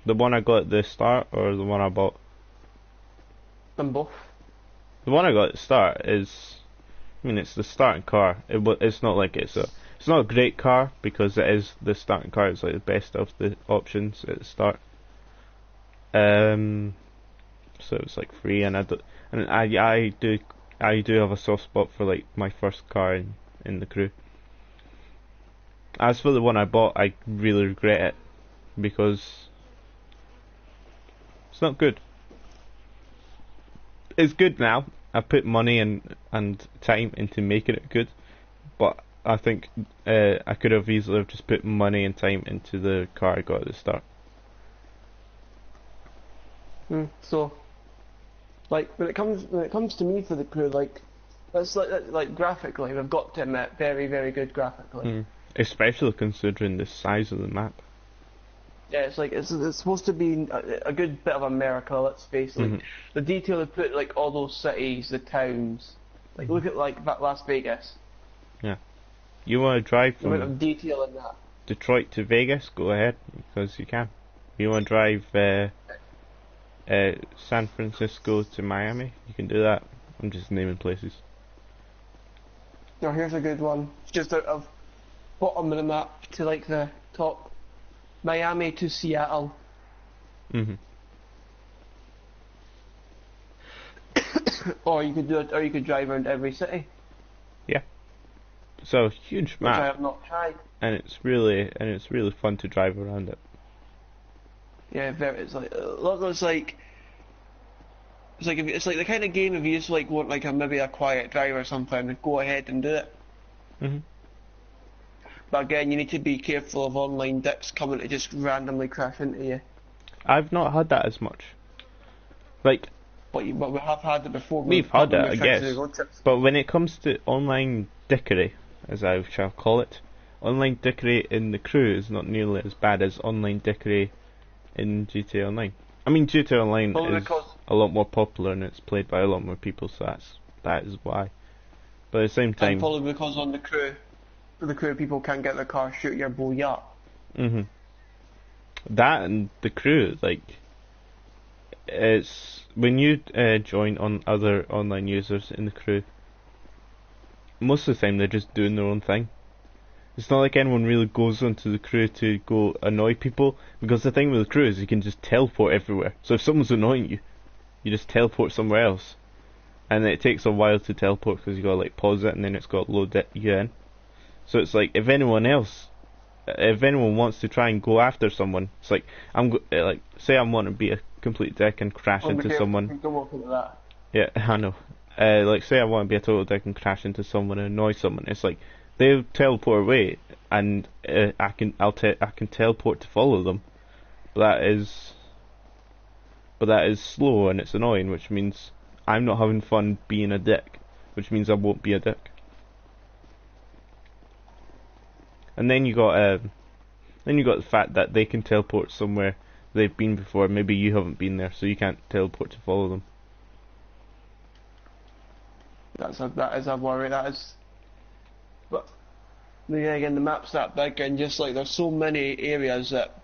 The one I got at the start, or the one I bought? Them both. The one I got at the start is, I mean, it's the starting car. It's not like it's not a great car because it is the starting car. It's like the best of the options at the start. So it was like free, and I do have a soft spot for like my first car in the crew. As for the one I bought, I really regret it because it's not good. It's good now. I put money and time into making it good, but I think I could have easily have just put money and time into the car I got at the start. So, like when it comes to me for the crew, like that's like graphically, we've got to admit, very very good graphically. Especially considering the size of the map. Yeah, it's like it's supposed to be a good bit of America. Let's face it. Like, the detail they put, like all those cities, the towns. Like look at like Las Vegas. Yeah. You want to drive The amount from of detail in that. Detroit to Vegas? Go ahead, because you can. You want to drive San Francisco to Miami? You can do that. I'm just naming places. Now here's a good one. Just out of bottom of the map to like the top. Miami to Seattle. Or you could drive around every city. Yeah. So huge which I map, have not tried. and it's really fun to drive around it. Yeah, very. It's like it's like the kind of game if you just like want like maybe a quiet drive or something, go ahead and do it. Hmm. But again, you need to be careful of online dicks coming to just randomly crash into you. I've not had that as much. Like, But we have had it before. we've had when it, we've I tried to do guess. road trips. But when it comes to online dickery, as I shall call it, online dickery in the crew is not nearly as bad as online dickery in GTA Online. I mean, GTA Online Probably is because a lot more popular and it's played by a lot more people, so that is why. But at the same and time, probably because on the crew people can't get their car, shoot your boy up. that and the crew, like, it's when you join on other online users in the crew, most of the time they're just doing their own thing. It's not like anyone really goes onto the crew to go annoy people, because the thing with the crew is you can just teleport everywhere. So if someone's annoying you, you just teleport somewhere else. And it takes a while to teleport because you gotta like pause it and then it's got to load it you in. So it's like if anyone wants to try and go after someone, it's like like say I want to be a complete dick and crash into someone. Don't walk into that. Yeah, I know. Like say I want to be a total dick and crash into someone and annoy someone. It's like they'll teleport away, and I can teleport to follow them. But that is slow and it's annoying, which means I'm not having fun being a dick, which means I won't be a dick. And then you got the fact that they can teleport somewhere they've been before. Maybe you haven't been there, so you can't teleport to follow them. That is a worry. That is. But yeah, again, the map's that big, and just like there's so many areas that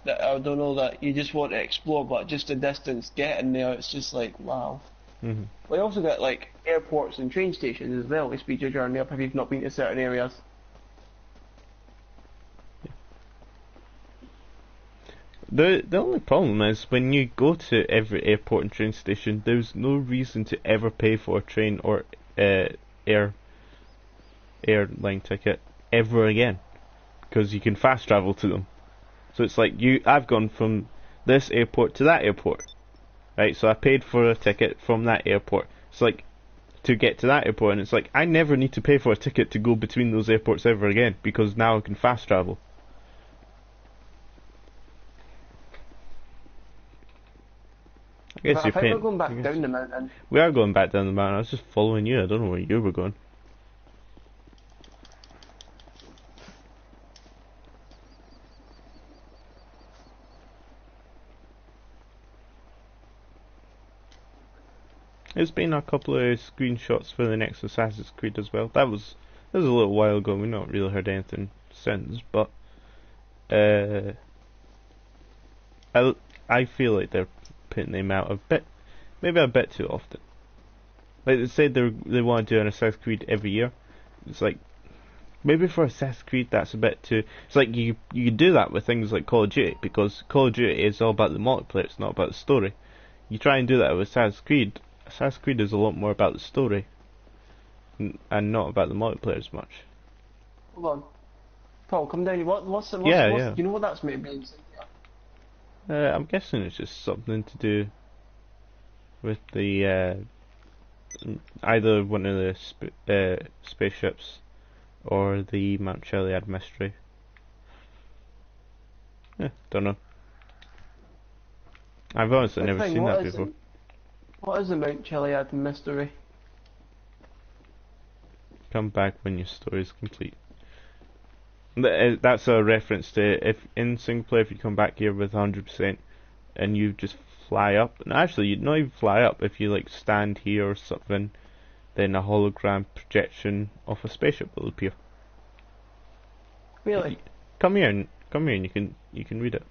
I don't know that you just want to explore, but just the distance getting there, it's just like wow. Hmm. We also got like airports and train stations as well to speed your journey up if you've not been to certain areas. The only problem is when you go to every airport and train station, there's no reason to ever pay for a train or airline ticket ever again, because you can fast travel to them. So it's like I've gone from this airport to that airport, right? So I paid for a ticket from that airport. It's like to get to that airport, and it's like I never need to pay for a ticket to go between those airports ever again because now I can fast travel. I guess But I you're think paying. we're going back down the mountain. We are going back down the mountain. I was just following you. I don't know where you were going. There's been a couple of screenshots for the next Assassin's Creed as well. That was a little while ago. We've not really heard anything since, but I feel like they're putting them out maybe a bit too often. Like they said they want to do an Assassin's Creed every year. It's like maybe for Assassin's Creed that's a bit too. It's like you could do that with things like Call of Duty, because Call of Duty is all about the multiplayer. It's not about the story. You try and do that with Assassin's Creed. Assassin's Creed is a lot more about the story and not about the multiplayer as much. Hold on, Paul, come down. What's Yeah. you know what that's meant to be? I'm guessing it's just something to do with the either one of the spaceships or the Mount Chiliad mystery. Yeah, don't know. I've honestly never seen that before. What is the Mount Chiliad mystery? Come back when your story is complete. That's a reference to if in single player, if you come back here with 100% and you just fly up, and actually you'd not even fly up, if you like stand here or something, then a hologram projection of a spaceship will appear. Really? Come here and you can read it.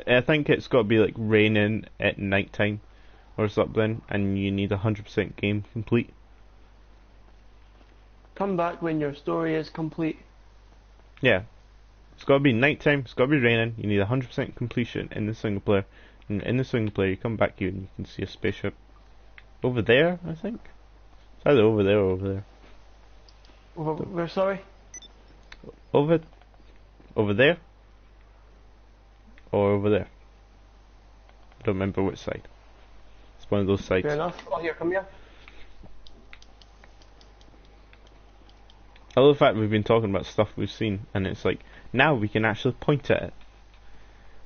I think it's got to be like raining at night time or something, and you need 100% game complete. Come back when your story is complete. Yeah, it's got to be nighttime. It's got to be raining. You need 100% completion in the single player. And in the single player, you come back here and you can see a spaceship. over there, I think. It's either over there or over there. We're sorry? Over there? Or over there? I don't remember which side. It's one of those sides. Fair enough. Oh, here, come here. I love the fact we've been talking about stuff we've seen, and it's like, now we can actually point at it.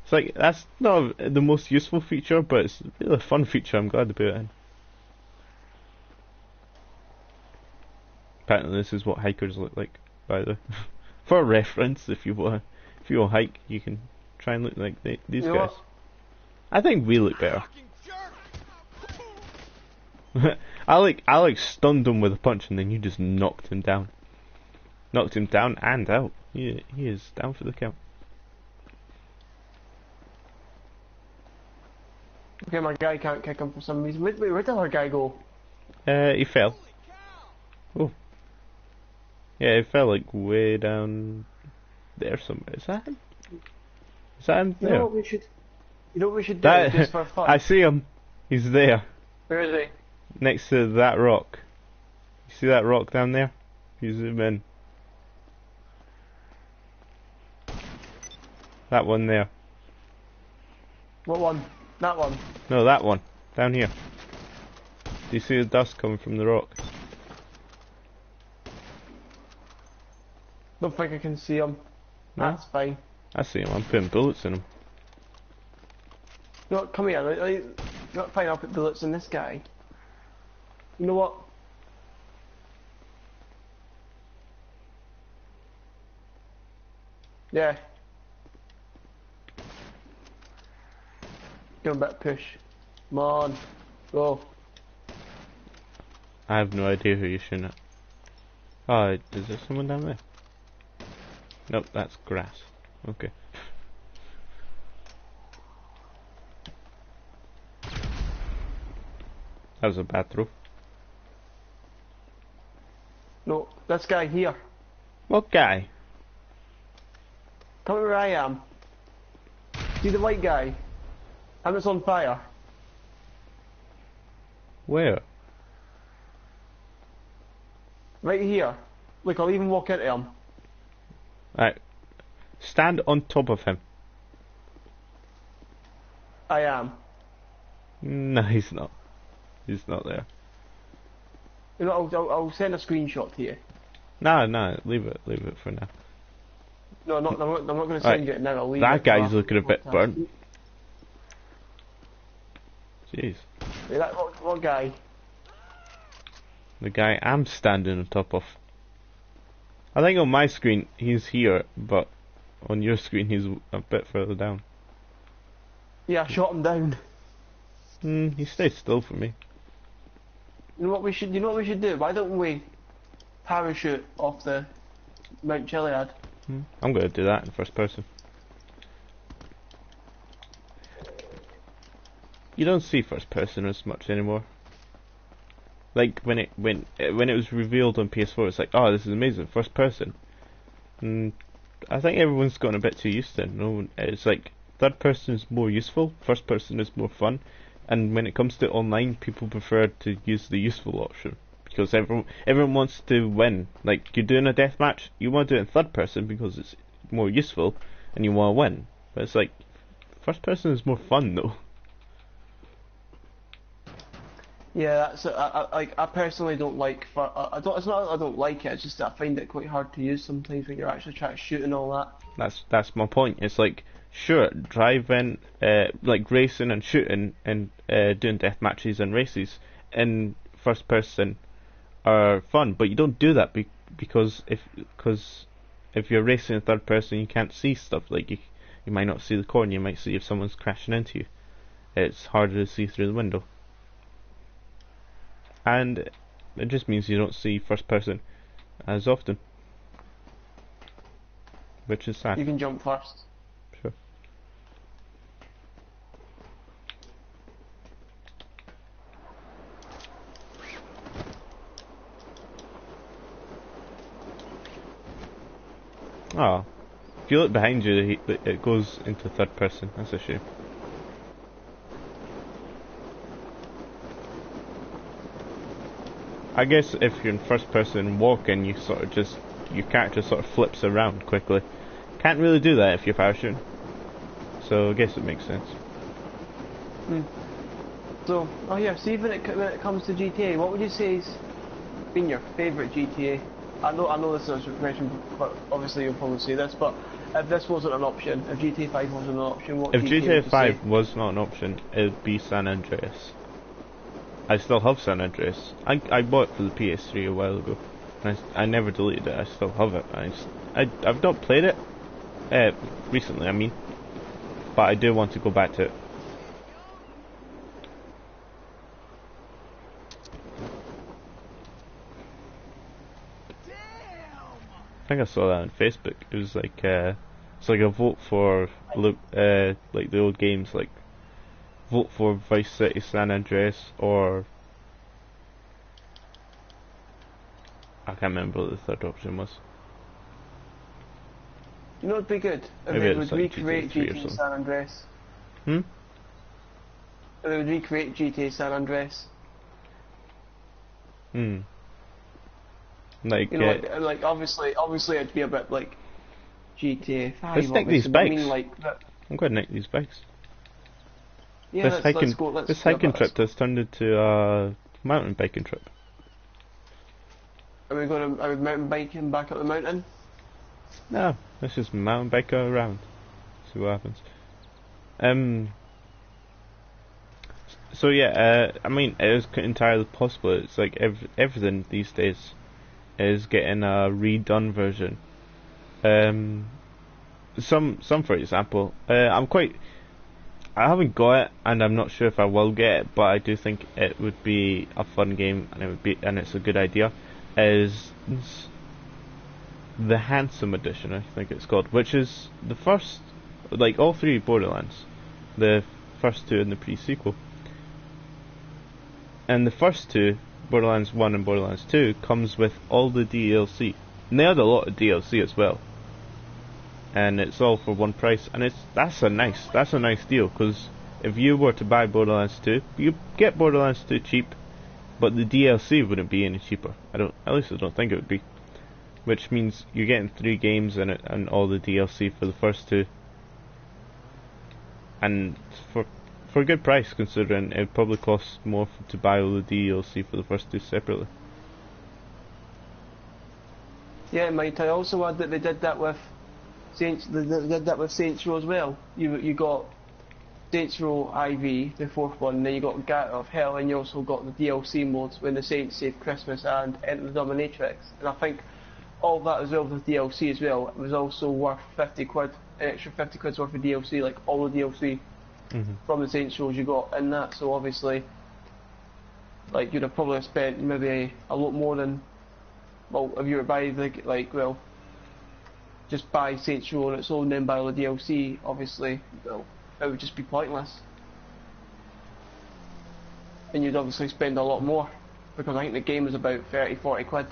It's like, that's not the most useful feature, but it's really a fun feature. I'm glad to put it in. Apparently this is what hikers look like, by the way. For reference, if you want to hike, you can try and look like these You know guys. what? I think we look better. I stunned him with a punch and then you just knocked him down. Knocked him down and out. He is down for the count. Okay, my guy can't kick him for some reason. Wait, where did our guy go? He fell. Oh. Yeah, he fell like way down there somewhere. Is that him? Is that him there? You know what we should do just for fun? I see him. He's there. Where is he? Next to that rock. You see that rock down there? You zoom in. That one there. What one? That one? No, that one. Down here. Do you see the dust coming from the rock? Don't think I can see him. No? That's fine. I see him. I'm putting bullets in him. You know what, come here. Fine, I'll put bullets in this guy. You know what? Yeah. Give him a bit of push. Come on. Go. I have no idea who you're shooting at. Oh, is there someone down there? Nope, that's grass. Okay. That was a bad throw. No, this guy here. What guy? Come where I am. See the white guy? And it's on fire. Where? Right here. Look, I'll even walk into him. Right. Stand on top of him. I am. No, he's not. He's not there. You know, I'll send a screenshot to you. No, leave it for now. No, I'm not going to send you it now. I'll leave it. That guy's looking a bit burnt. Jeez. Yeah, what guy? The guy I'm standing on top of. I think on my screen he's here, but on your screen he's a bit further down. Yeah, I shot him down. He stays still for me. You know what we should do? Why don't we parachute off the Mount Chiliad? I'm gonna do that in first person. You don't see first person as much anymore. Like when it was revealed on PS4, it's like, oh, this is amazing, first person. And I think everyone's gotten a bit too used to it. No, it's like third person is more useful, first person is more fun, and when it comes to online, people prefer to use the useful option because everyone wants to win. Like you're doing a deathmatch, you want to do it in third person because it's more useful and you want to win. But it's like first person is more fun though. Yeah, that's I personally don't like. I don't. It's not that I don't like it. It's just that I find it quite hard to use sometimes when you're actually trying to shoot and all that. That's my point. It's like sure, driving, like racing and shooting and doing death matches and races in first person are fun, but you don't do that because if you're racing in third person, you can't see stuff. Like you might not see the corner. You might see if someone's crashing into you. It's harder to see through the window. And it just means you don't see first person as often, which is sad. You can jump first. Sure. Oh, if you look behind you, it goes into third person. That's a shame. I guess if you're in first person walking, you sort of just, your character sort of flips around quickly. Can't really do that if you're parachuting. So I guess it makes sense. So, oh yeah, see when it comes to GTA, what would you say has been your favourite GTA? I know this is a question, but obviously you'll probably say this, but if this wasn't an option, if GTA 5 wasn't an option, what If GTA would GTA you 5 say? was not an option, it would be San Andreas. I still have San Andreas. I bought it for the PS3 a while ago. I never deleted it, I still have it. I've not played it recently, I mean. But I do want to go back to it. I think I saw that on Facebook. It was like it's like a vote for like the old games, like vote for Vice City San Andreas, or I can't remember what the third option was. You know it'd be good if Maybe they it was would like recreate GTA 3 or GTA something. San Andreas. Hmm? If they would recreate GTA San Andreas. Hmm. Like, You know, like obviously it'd be a bit like GTA 5. let's nick these obviously, but I bikes. mean like, I'm going to nick these bikes. yeah, This let's go. Let's this do a hiking bit. trip has turned into a mountain biking trip. Are we mountain biking back up the mountain? No, let's just mountain bike around. See what happens. So yeah, I mean, it is entirely possible. It's like everything these days is getting a redone version. Some for example, I haven't got it, and I'm not sure if I will get it, but I do think it would be a fun game, and it's a good idea. Is the Handsome Edition, I think it's called, which is the first, like all three Borderlands, the first two in the pre-sequel. And the first two, Borderlands 1 and Borderlands 2, comes with all the DLC. And they had a lot of DLC as well. And it's all for one price, and that's a nice deal, because if you were to buy Borderlands 2, you get Borderlands 2 cheap, but the DLC wouldn't be any cheaper. At least I don't think it would be. Which means you're getting 3 games in it and all the DLC for the first 2. And for a good price, considering it probably costs more to buy all the DLC for the first 2 separately. Yeah, might I also add that they did that with Saints. They did that with Saints Row as well. You got Saints Row IV, the fourth one, and then you got Gta of Hell, and you also got the DLC modes when the Saints Save Christmas and Enter the Dominatrix. And I think all that as well with the DLC as well. It was also worth 50 quid, an extra 50 quid's worth of DLC, like all the DLC from the Saints Rows you got in that. So obviously, like you'd have probably spent maybe a lot more than, well, if you were buying just buy Saints Row on its own, then buy all the DLC. Obviously, well, it would just be pointless, and you'd obviously spend a lot more because I think the game is about 30-40 quid.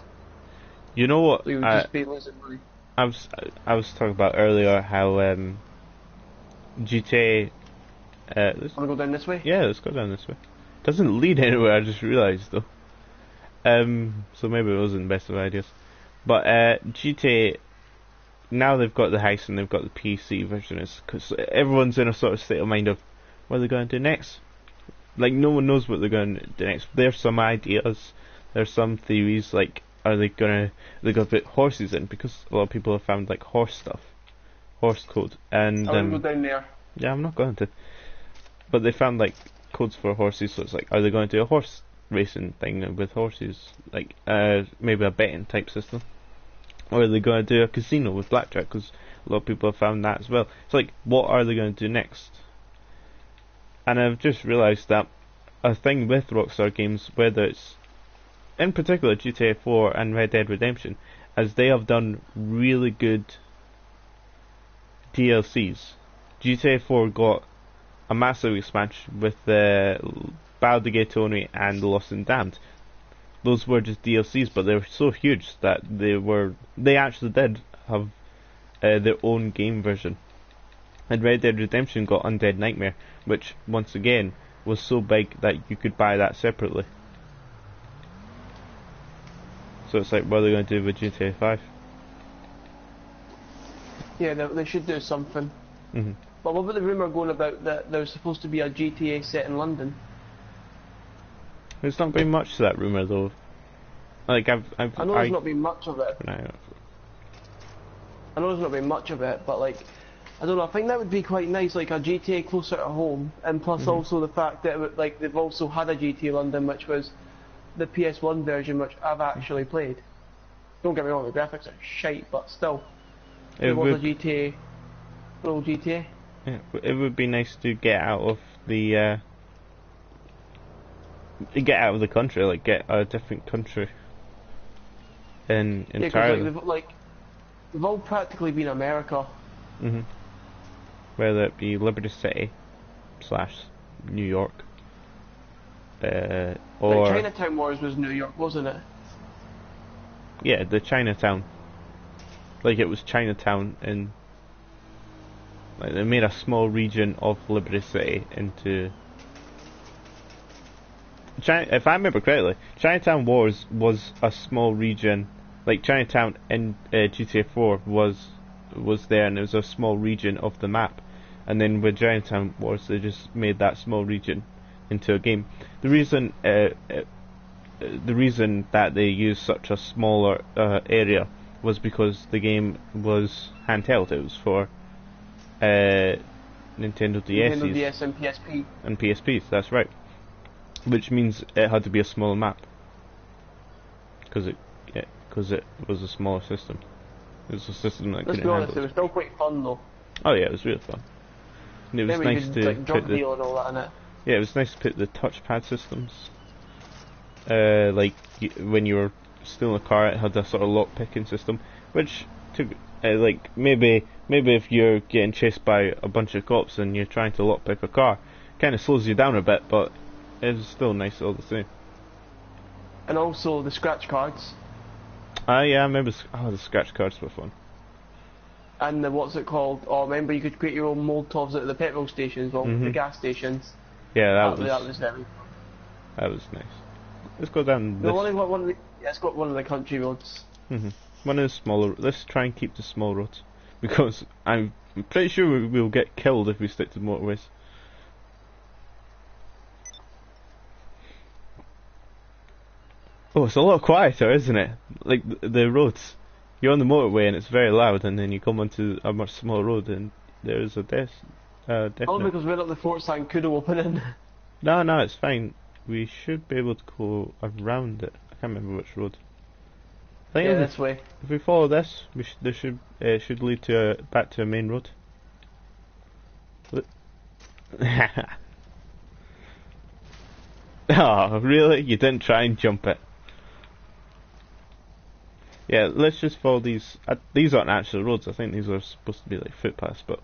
You know what? So you would just be losing money. I was talking about earlier how GTA. Wanna go down this way? Yeah, let's go down this way. Doesn't lead anywhere. I just realised though. So maybe it wasn't the best of ideas. But GTA, now they've got the heist and they've got the PC version. It's because everyone's in a sort of state of mind of what they're going to do next. Like no one knows what they're going to do next. There's some ideas. There's some theories. Like they're gonna put horses in, because a lot of people have found like horse code. And I wanna go down there. yeah, I'm not going to. But they found like codes for horses, so it's like, are they going to do a horse racing thing with horses, like maybe a betting type system, or are they going to do a casino with blackjack? Because a lot of people have found that as well. It's like, what are they going to do next? And I've just realised that a thing with Rockstar games, whether it's in particular GTA 4 and Red Dead Redemption, as they have done really good DLCs. GTA 4 got a massive expansion with the Battle de Gatoni and Lost and Damned. Those were just DLCs, but they were so huge that they actually did have their own game version. And Red Dead Redemption got Undead Nightmare, which once again was so big that you could buy that separately. So it's like, what are they going to do with GTA 5? Yeah, they should do something. Hmm. But what about the rumour going about that there's supposed to be a GTA set in London? There's not been much to that rumour though. Like I know there's not been much of it. No. I know there's not been much of it, but like, I don't know. I think that would be quite nice, like a GTA closer to home, and plus also the fact that like they've also had a GTA London, which was the PS1 version, which I've actually played. Don't get me wrong, the graphics are shite, but still, it was a GTA, full GTA. Yeah, it would be nice to get out of the country, like get a different country. Entirely. Like they've all practically been America. Hmm. Whether it be Liberty City / New York, or like Chinatown Wars was New York, wasn't it? Yeah, the Chinatown. Like it was Chinatown in. Like they made a small region of Liberty City into. If I remember correctly, Chinatown Wars was a small region. Like Chinatown in GTA 4 was there, and it was a small region of the map. And then with Chinatown Wars, they just made that small region into a game. The reason that they used such a smaller area was because the game was handheld. It was for Nintendo DS's. Nintendo DS and PSP. And PSPs, that's right. Which means it had to be a smaller map. Because it was a smaller system. It was a system that Let's couldn't be honest, handle it was still quite fun though. Oh yeah, it was really fun. And it was Then we nice could, to like, drug put the deal and all that in it. yeah, it was nice to put the touchpad systems. Like when you were still in a car, it had a sort of lock picking system, which took like maybe if you're getting chased by a bunch of cops and you're trying to lock pick a car, kind of slows you down a bit, but it was still nice all the same. And also the scratch cards. Yeah, I remember. The scratch cards were fun. And the, what's it called? Oh, remember you could create your own Molotovs at the petrol stations, well, the gas stations. Yeah, that was very fun. That was nice. Let's go down this. It's got one of the country roads. One of the smaller. Let's try and keep the small roads, because I'm pretty sure we'll get killed if we stick to the motorways. Oh, it's a lot quieter, isn't it? Like the roads. You're on the motorway and it's very loud, and then you come onto a much smaller road and there's a definite. Only because we're up the Fort Sankudo opening. No, it's fine. We should be able to go around it. I can't remember which road. I think Yeah, this way. If we follow this, should lead to back to a main road. Oh, really? You didn't try and jump it? Yeah, let's just follow these. These aren't actual roads. I think these are supposed to be like footpaths, but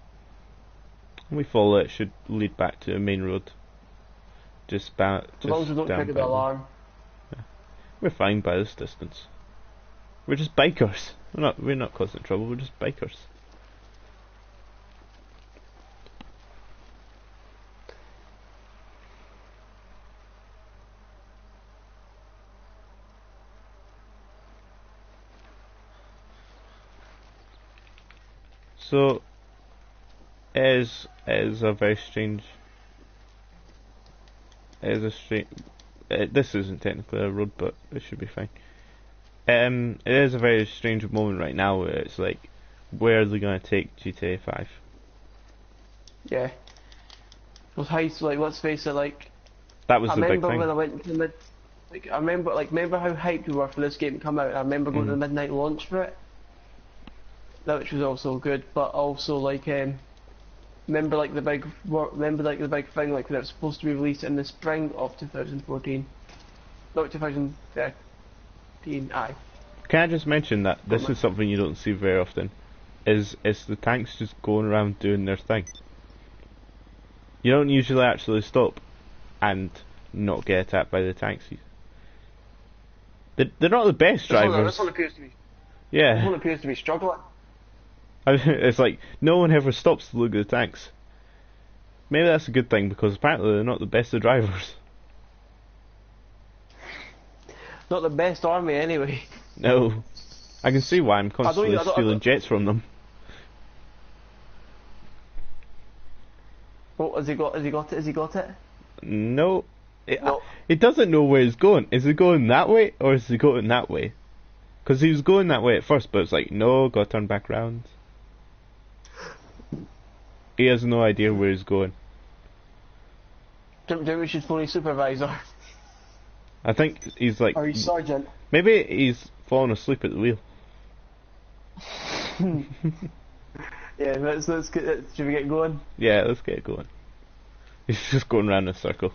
when we follow it, should lead back to a main road. Just as long as we don't trigger the alarm. Yeah. We're fine by this distance. We're just bikers. We're not causing trouble. We're just bikers. So, it is a very strange. This isn't technically a road, but it should be fine. It is a very strange moment right now where it's like, where are they going to take GTA 5? Yeah. Those heights, like, let's face it, like. That was the big thing. I remember when I went to remember how hyped we were for this game to come out. I remember going to the midnight launch for it. That which was also good, but also like remember the big thing like that it was supposed to be released in the spring of 2014, no 2013. Aye. Can I just mention that this is something you don't see very often? Is the tanks just going around doing their thing? You don't usually actually stop and not get attacked by the tanks. They're not the best drivers. This one appears to be. Yeah. This one appears to be struggling. It's like no one ever stops to look at the tanks. Maybe that's a good thing, because apparently they're not the best of drivers. Not the best army anyway. No. I can see why I'm constantly I don't- stealing jets from them. Oh, has he got it? Has he got it? No. No. It doesn't know where he's going. Is he going that way or is he going that way? Because he was going that way at first, but it's like, no, gotta turn back round. He has no idea where he's going. Do you think we should phone his supervisor? I think he's like... Or his sergeant? Maybe he's fallen asleep at the wheel. Yeah, let's get. Should we get going? Yeah, let's get going. He's just going round in a circle.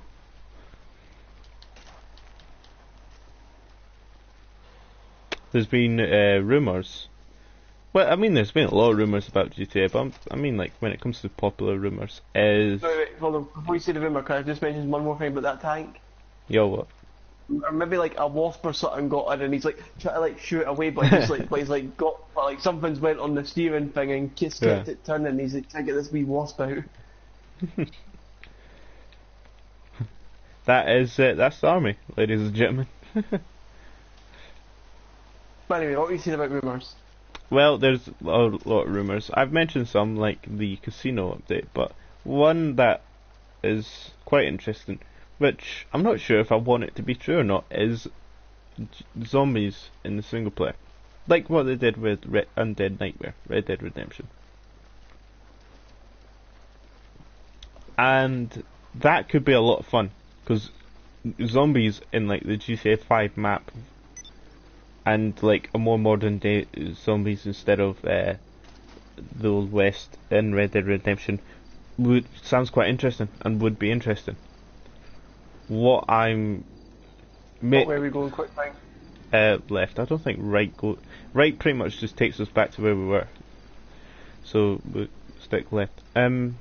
There's been rumours. Well, I mean, there's been a lot of rumours about GTA, but I mean, like, when it comes to popular rumours, is... Wait, hold on. Before you say the rumour, can I just mention one more thing about that tank? Yo, what? Or maybe like a wasp or something got in and he's like trying to like shoot it away, but he's like, something's went on the steering thing and just kept it turning. And he's like trying to get this wee wasp out. That's the army, ladies and gentlemen. But anyway, what were you saying about rumours? Well, there's a lot of rumours. I've mentioned some, like the casino update, but one that is quite interesting, which I'm not sure if I want it to be true or not, is zombies in the single player. Like what they did with Undead Nightmare, Red Dead Redemption. And that could be a lot of fun, because zombies in like the Gta5 map, and like a more modern day zombies instead of the Old West in Red Dead Redemption sounds quite interesting and would be interesting. What I'm... Where are we going quick thing? Left. I don't think right pretty much just takes us back to where we were. So we'll stick left. The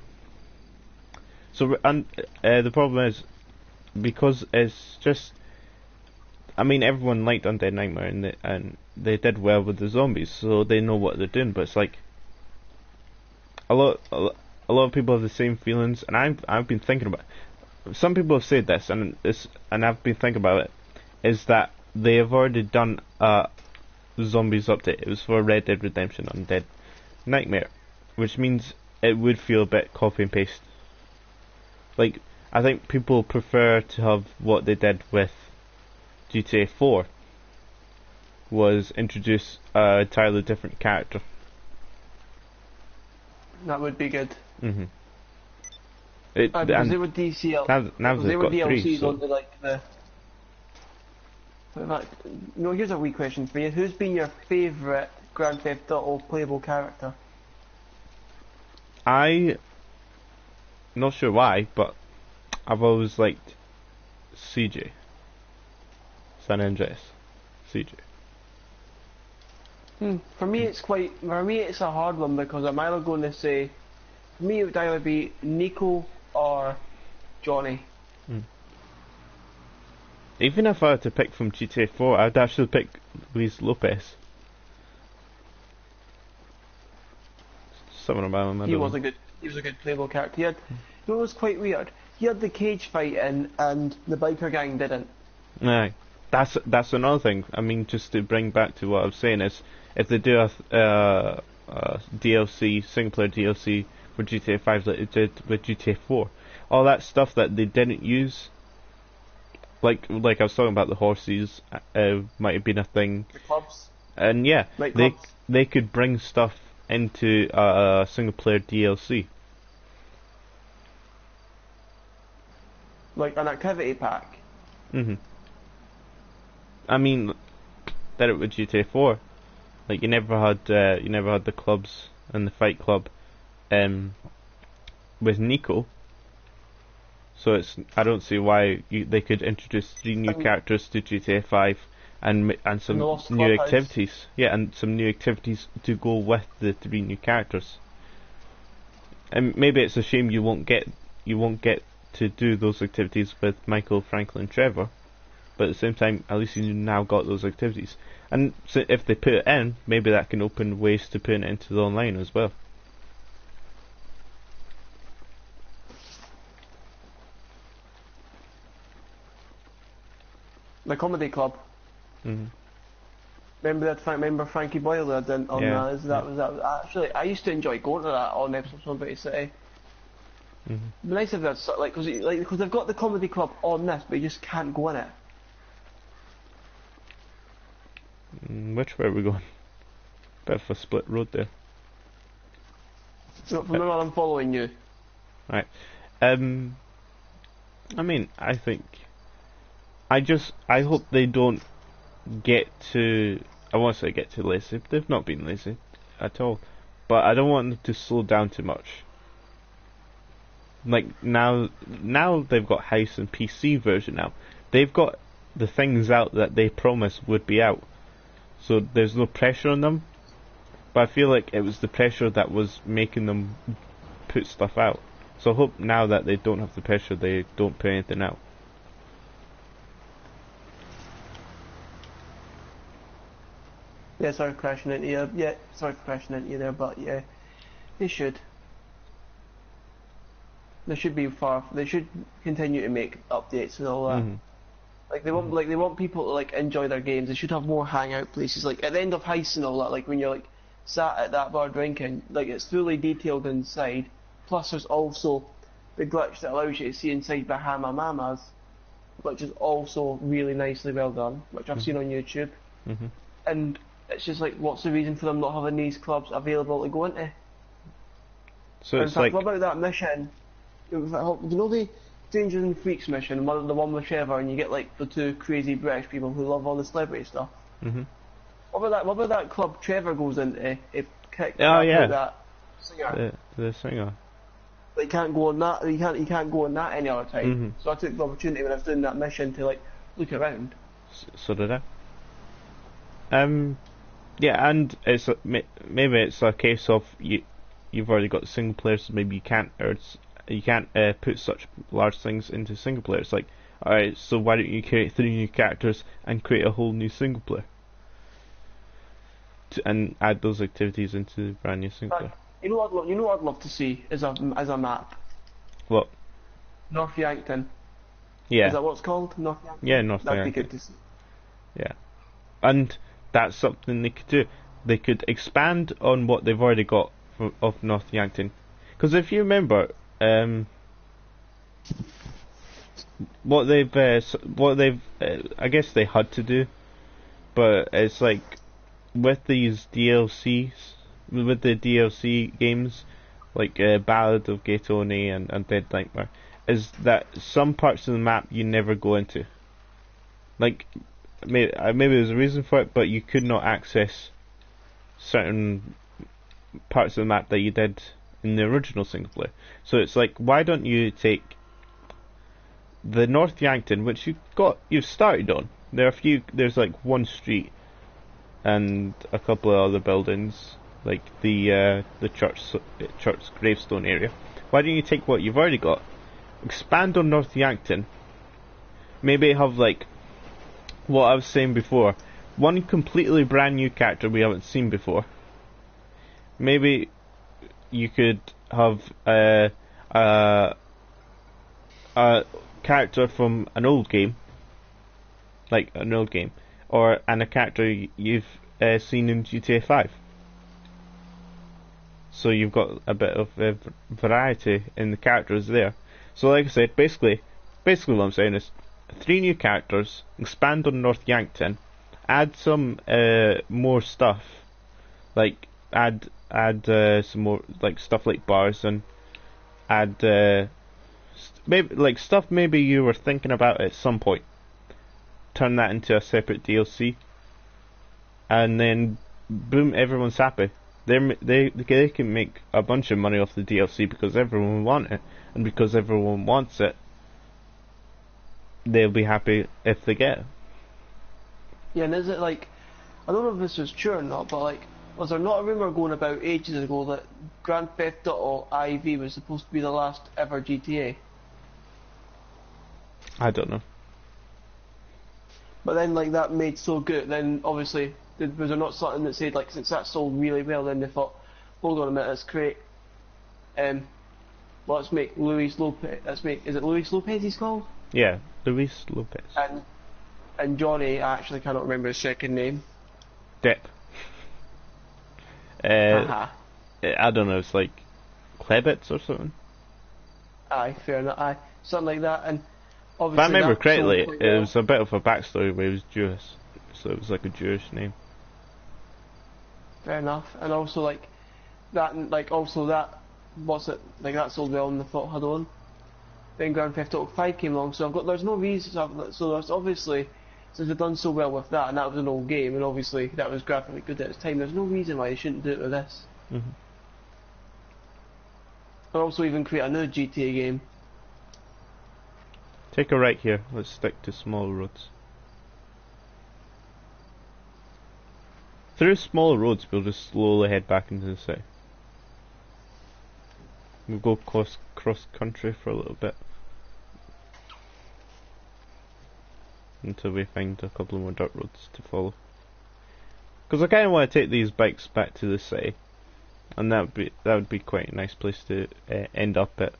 problem is, because it's just... I mean, everyone liked Undead Nightmare and they did well with the zombies, so they know what they're doing, but it's like... A lot of people have the same feelings, and I've been thinking about it. Some people have said this, and I've been thinking about it, is that they have already done a zombies update. It was for Red Dead Redemption Undead Nightmare, which means it would feel a bit copy and paste. Like, I think people prefer to have what they did with GTA 4, was introduce an entirely different character. That would be good. Mm-hmm. Because they were DCL. Now they they've were got DLCs three, so. onto like the. In fact, no, here's a wee question for you. Who's been your favourite Grand Theft Auto playable character? Not sure why, but I've always liked CJ. San Andreas. CJ. For me, it's a hard one because I'm either going to say, for me, it would either be Nico or Johnny. Even if I had to pick from GTA 4, I'd actually pick Luis Lopez. Something about him. He was a good playable character. He had, it was quite weird. He had the cage fight in, and the biker gang didn't. Aye, that's another thing. I mean, just to bring back to what I was saying is, if they do a DLC, single player DLC for GTA 5 that it did with GTA 4, all that stuff that they didn't use, like I was talking about the horses, might have been a thing. The clubs. And yeah, they could bring stuff into a single player DLC. Like an activity pack. I mean, did it with GTA 4. Like you never had the clubs and the fight club, with Nico. So I don't see why they could introduce 3 new characters to GTA 5 and some new activities. Yeah, and some new activities to go with the 3 new characters. And maybe it's a shame you won't get to do those activities with Michael, Franklin, Trevor. But at the same time, at least you now got those activities. And so if they put it in, maybe that can open ways to put it into the online as well. The comedy club. Remember Frankie Boyle had done on Yeah, that. That was actually, I used to enjoy going to that on episodes of City City. It'd be nice if that's like because they've got the comedy club on this, but you just can't go in it. Which way are we going? Bit of a split road there. So from now on, I'm following you. Right. I mean, I think I hope they don't get to. I want to say get too lazy. They've not been lazy at all, but I don't want them to slow down too much. Like now they've got House and PC version now. They've got the things out that they promised would be out, so there's no pressure on them. But I feel like it was the pressure that was making them put stuff out. So I hope now that they don't have the pressure, they don't put anything out. Yeah, sorry for crashing into you. Yeah, sorry for crashing into you there, but yeah, they should. They should be far. They should continue to make updates and all that. Like they want people to like enjoy their games. They should have more hangout places. Like at the end of Heist and all that. Like when you're like sat at that bar drinking, like it's fully detailed inside. Plus there's also the glitch that allows you to see inside Bahama Mamas, which is also really nicely well done, which I've seen on YouTube. And it's just like, what's the reason for them not having these clubs available to go into? So In it's fact, like, what about that mission? Do you know the Strangers and Freaks mission, the one with Trevor, and you get like the two crazy British people who love all the celebrity stuff? What about that club Trevor goes into? If that singer. the singer. But you can't go on that. You can't go on that any other time. So I took the opportunity when I was doing that mission to like look around. So did I. Yeah, and it's maybe it's a case of you've already got single players, so maybe you can't put such large things into single player. It's like, alright, so why don't you create 3 new characters and create a whole new single player, and add those activities into the brand new single player. You know what I'd love to see is a map. What? North Yankton. Yeah. Is that what it's called? North Yankton? Yeah, North That'd Yankton. be good to see. Yeah. And that's something they could do. They could expand on what they've already got of North Yankton. Because if you remember, what they've I guess they had to do, but it's like with these DLCs, with the DLC games, like Ballad of Gay Tony and Dead Nightmare, is that some parts of the map you never go into. Like, maybe there's a reason for it, but you could not access certain parts of the map that you did in the original single player. So it's like, why don't you take the North Yankton, which you've started on. There's like one street and a couple of other buildings, like the church gravestone area. Why don't you take what you've already got, expand on North Yankton, maybe have like what I was saying before, one completely brand new character we haven't seen before. Maybe you could have a character from an old game, or a character you've seen in GTA5. So you've got a bit of variety in the characters there. So like I said, basically what I'm saying is 3 new characters, expand on North Yankton, add some more stuff, like add some more like stuff like bars, and add maybe like stuff maybe you were thinking about at some point. Turn that into a separate DLC, and then boom, everyone's happy. They can make a bunch of money off the DLC because everyone wants it, and because everyone wants it, they'll be happy if they get it. Yeah, and is it like, I don't know if this is true or not, but like, was there not a rumour going about ages ago that Grand Theft Auto IV was supposed to be the last ever GTA? I don't know. But then like that made so good, then obviously was there not something that said like, since that sold really well, then they thought, hold on a minute, let's create let's make Luis Lopez, is it Luis Lopez he's called? Yeah, Luis Lopez. And Johnny, I actually cannot remember his second name. step. Haha. I don't know, it's like Klebitz or something. Aye, fair enough. Aye, something like that. And If obviously, I remember that sold correctly, quite it well. was a bit of a backstory where he was Jewish, so it was like a Jewish name. Fair enough. And also like that, and like also that, what's it like that sold well, and I thought, hold on. Then Grand Theft Auto 5 came along, so I've got there's no reason to have that. So there's obviously, since they've done so well with that, and that was an old game, and obviously that was graphically good at its time. There's no reason why they shouldn't do it with this. Hmm. And also even create another GTA game. Take a right here, let's stick to small roads. Through smaller roads, we'll just slowly head back into the city. We'll go cross country for a little bit. Until we find a couple more dirt roads to follow. Because I kind of want to take these bikes back to the city. And that would be quite a nice place to end up at.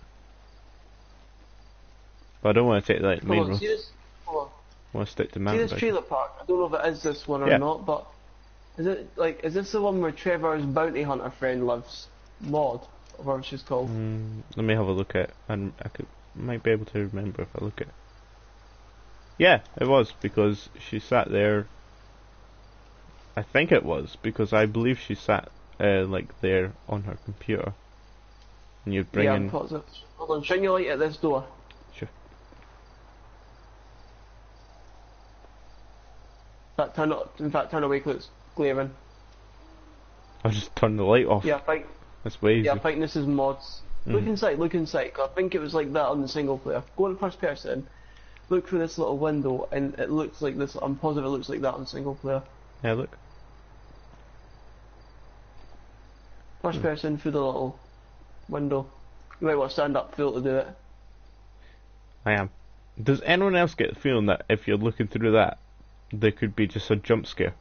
But I don't want to take like main roads. Hold on. I want to stick to See mountain this biking. trailer park? I don't know if it is this one or Yeah. not, but is this the one where Trevor's bounty hunter friend lives? Maud, or whatever she's called. Let me have a look at, and might be able to remember if I look at. Yeah, it was because she sat there. I think it was because I believe she sat like there on her computer, and you'd bring Yeah, in. I'm positive. Hold on, shine your light at this door. Sure. In fact, turn away because it's glaring. I'll just turn the light off. Yeah, I think. That's way easy. Yeah, I think this is mods. Look inside. Look inside. 'Cause I think it was like that on the single player. Go in first person. Look through this little window, and it looks like this. I'm positive it looks like that on single player. Yeah, look. First person through the little window. You might want to stand up, feel to do it. I am. Does anyone else get the feeling that if you're looking through that, there could be just a jump scare?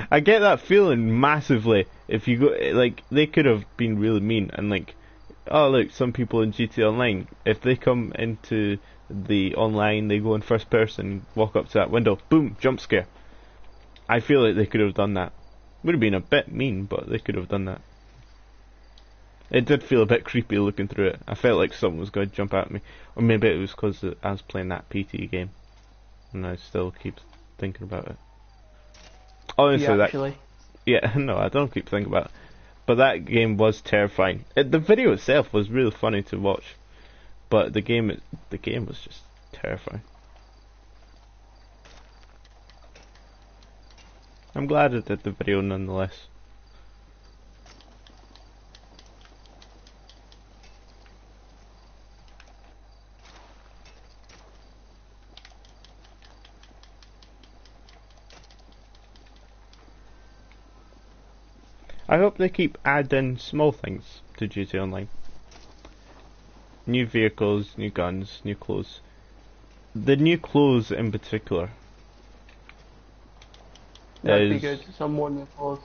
I get that feeling massively. If you go, like, they could have been really mean and like, oh look, some people in GTA Online, if they come into the online, they go in first person, walk up to that window, boom, jump scare. I feel like they could have done that. Would have been a bit mean, but they could have done that. It did feel a bit creepy looking through it. I felt like someone was going to jump at me, or maybe it was because I was playing that PT game, and I still keep thinking about it. Honestly, Yeah, that actually. yeah, no, I don't keep thinking about it. But that game was terrifying. The video itself was really funny to watch, but the game was just terrifying. I'm glad I did the video nonetheless. I hope they keep adding small things to GTA Online. New vehicles, new guns, new clothes. The new clothes in particular. That'd be is good. Some more new clothes.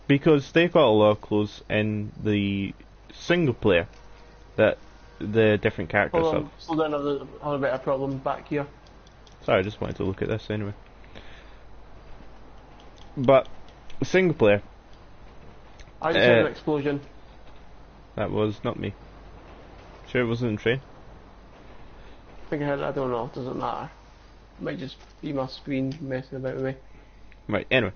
because they've got a lot of clothes in the single player that the different characters Hold have. on, slow down a bit of problem back here. Sorry, I just wanted to look at this anyway. But single player, I just heard an explosion. that was not me. Sure, it wasn't a train. I think I heard it, I don't know, doesn't matter. Might just be my screen messing about with me. Right, anyway.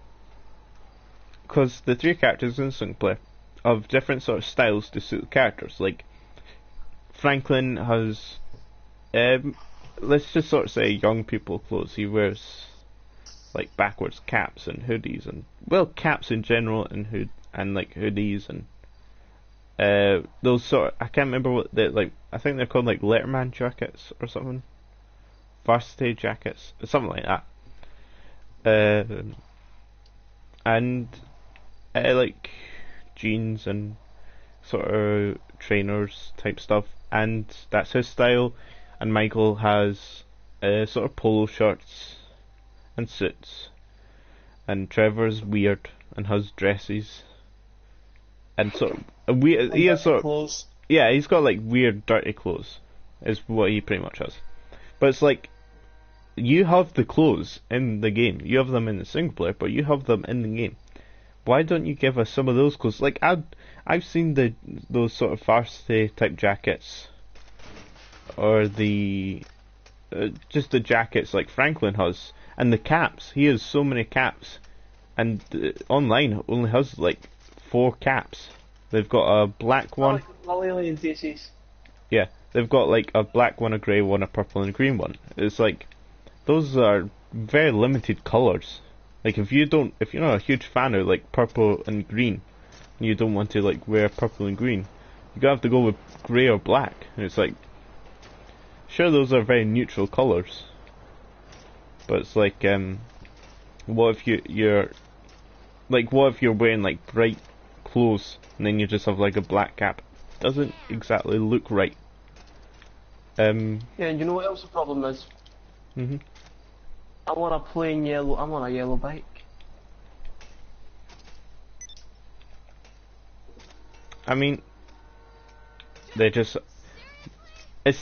Because the three characters in single player have different sort of styles to suit the characters. Like, Franklin has, let's just sort of say young people clothes. He wears, like, backwards caps and hoodies and, well, caps in general and like hoodies and, those sort of, I can't remember what they like, I think they're called like Letterman jackets or something. Varsity jackets, something like that. And like jeans and sort of trainers type stuff, and that's his style. And Michael has sort of polo shirts and suits, and Trevor's weird and has dresses and sort of weird. He has sort of clothes. yeah, he's got like weird dirty clothes, is what he pretty much has. But it's like you have the clothes in the game. You have them in the single player, but you have them in the game. Why don't you give us some of those clothes? Like I've seen those sort of varsity type jackets, or the just the jackets like Franklin has, and the caps. He has so many caps, and online only has like 4 caps. They've got a black one. Like alien faces. Yeah, they've got like a black one, a grey one, a purple, and a green one. It's like those are very limited colours. Like if you're not a huge fan of like purple and green, and you don't want to like wear purple and green, you're gonna have to go with grey or black. And it's like, sure, those are very neutral colours, but it's like, what if you're wearing like bright clothes and then you just have like a black cap? Doesn't exactly look right. Yeah, and you know what else the problem is? I'm on a yellow bike. I mean, it's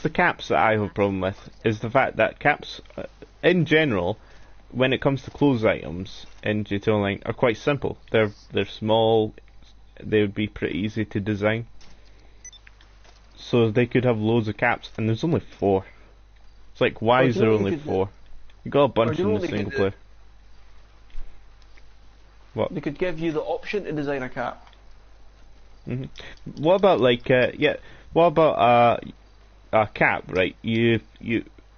the caps that I have a problem with, is the fact that caps, in general, when it comes to clothes items in GTA Online, are quite simple. They're small, they would be pretty easy to design. So they could have loads of caps, and there's only 4. It's like, why is there only 4? You got a bunch in the single player. What? They could give you the option to design a cap. What about like what about a cap, right? You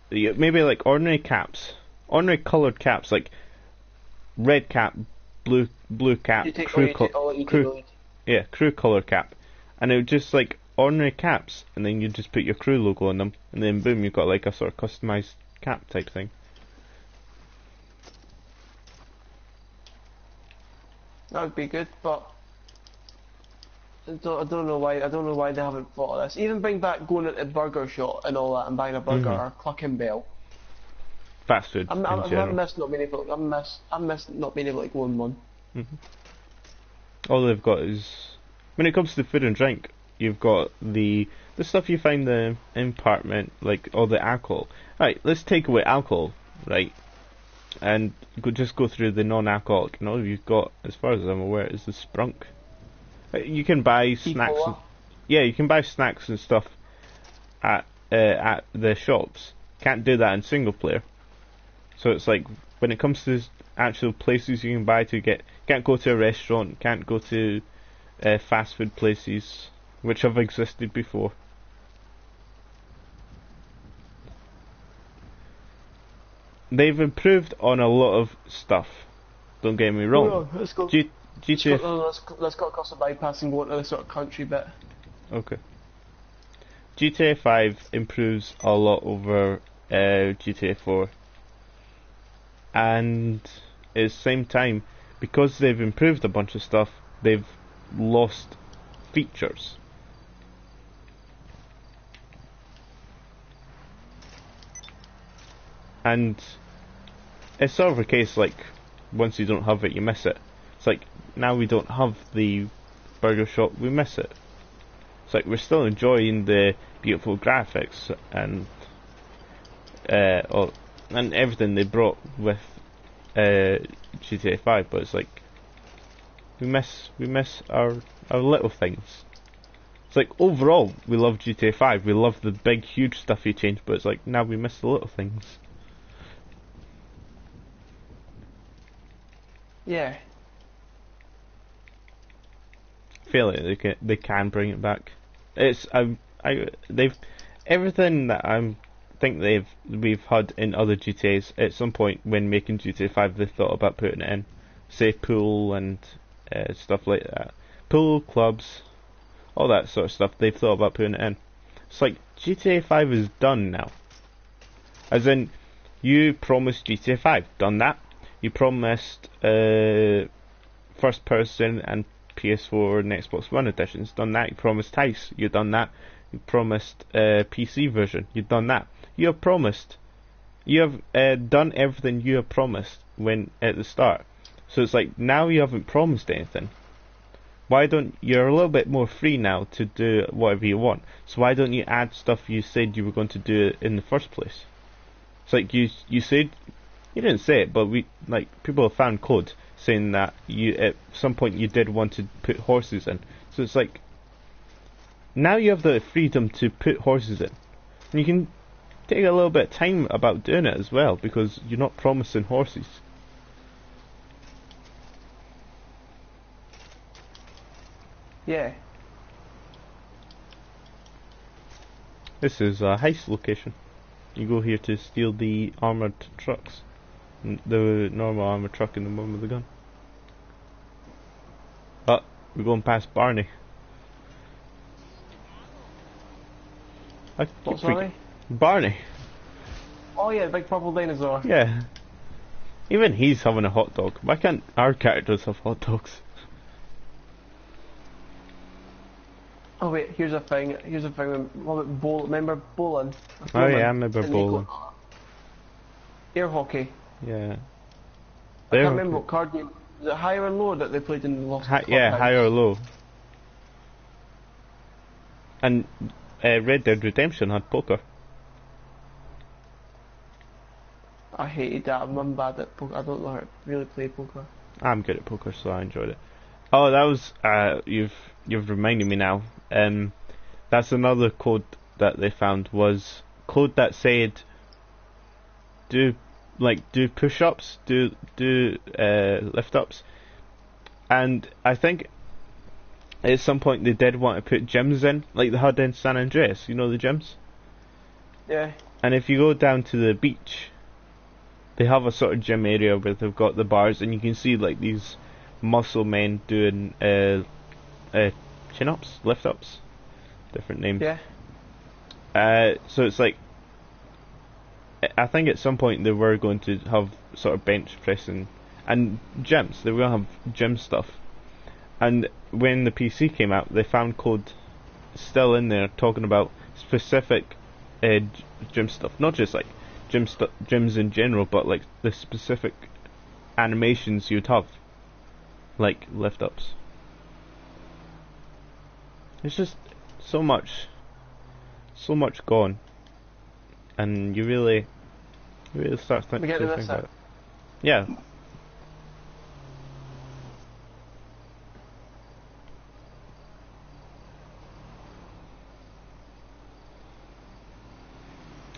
maybe like ordinary caps, ordinary coloured caps, like red cap, blue cap, crew colour cap, and it would just like ordinary caps, and then you just put your crew logo on them, and then boom, you've got like a sort of customised cap type thing. That would be good, but I don't know why they haven't thought of this. Even bring back going into the burger shop and all that and buying a burger or Clucking Bell. Fast food. I miss not being able. I miss not being able to go in one. All they've got is, when it comes to food and drink, you've got the stuff you find in the apartment, like all the alcohol. Right, let's take away alcohol, right? And just go through the non-alcoholic. And all you've got, as far as I'm aware, is the Sprunk. You can buy snacks. You can buy snacks and stuff at the shops. Can't do that in single player. So it's like, when it comes to actual places you can buy to get, can't go to a restaurant, can't go to fast food places which have existed before. They've improved on a lot of stuff. Don't get me wrong. Let's go. Let's go across the bypass and go into the sort of country bit. Okay. GTA5 improves a lot over GTA4, and at the same time, because they've improved a bunch of stuff, they've lost features. And it's sort of a case like, once you don't have it, you miss it. It's like, now we don't have the burger shop, we miss it. It's like, we're still enjoying the beautiful graphics and everything they brought with GTA 5, but it's like, we miss our little things. It's like, overall, we love GTA 5, we love the big huge stuff you change, but it's like, now we miss the little things. Yeah. I feel like they can bring it back. It's they've everything that we've had in other GTAs at some point when making GTA 5, they thought about putting it in, say pool and stuff like that, pool clubs, all that sort of stuff. They've thought about putting it in. It's like GTA 5 is done now. As in, you promised GTA 5, done that. You promised first person and PS4 and Xbox One editions, done that. You promised Heist, you've done that. You promised PC version, you've done that. You have promised. You have done everything you have promised when at the start. So it's like, now you haven't promised anything. Why don't you're a little bit more free now to do whatever you want? So why don't you add stuff you said you were going to do in the first place? It's like you said, you didn't say it, but people have found code saying that you at some point you did want to put horses in. So it's like now you have the freedom to put horses in, and you can take a little bit of time about doing it as well, because you're not promising horses. Yeah. This is a heist location. You go here to steal the armoured trucks. The normal armoured truck and the one with the gun. But we're going past Barney. What's Barney? Barney. Oh yeah, the big purple dinosaur. Yeah. Even he's having a hot dog. Why can't our characters have hot dogs? Oh wait, here's a thing. What about remember bowling? Oh yeah, I remember bowling. Air hockey. Yeah. I can't remember what card game. Was it higher or lower that they played in the Lost Yeah, high or low. And Red Dead Redemption had poker. I hated that. I'm bad at poker. I don't know how to really play poker. I'm good at poker, so I enjoyed it. Oh, that was you've reminded me now. That's another code that they found, was code that said do push-ups, do lift-ups, and I think at some point they did want to put gyms in, like they had in San Andreas. You know the gyms? Yeah. And if you go down to the beach, they have a sort of gym area where they've got the bars, and you can see like these muscle men doing chin-ups, lift-ups, different names. Yeah. So it's like, I think at some point they were going to have sort of bench pressing and gyms. They were going to have gym stuff. And when the PC came out, they found code still in there talking about specific gym stuff, not just like gyms in general, but like the specific animations you'd have, like lift ups. It's just so much gone, and you really start thinking about it. Yeah.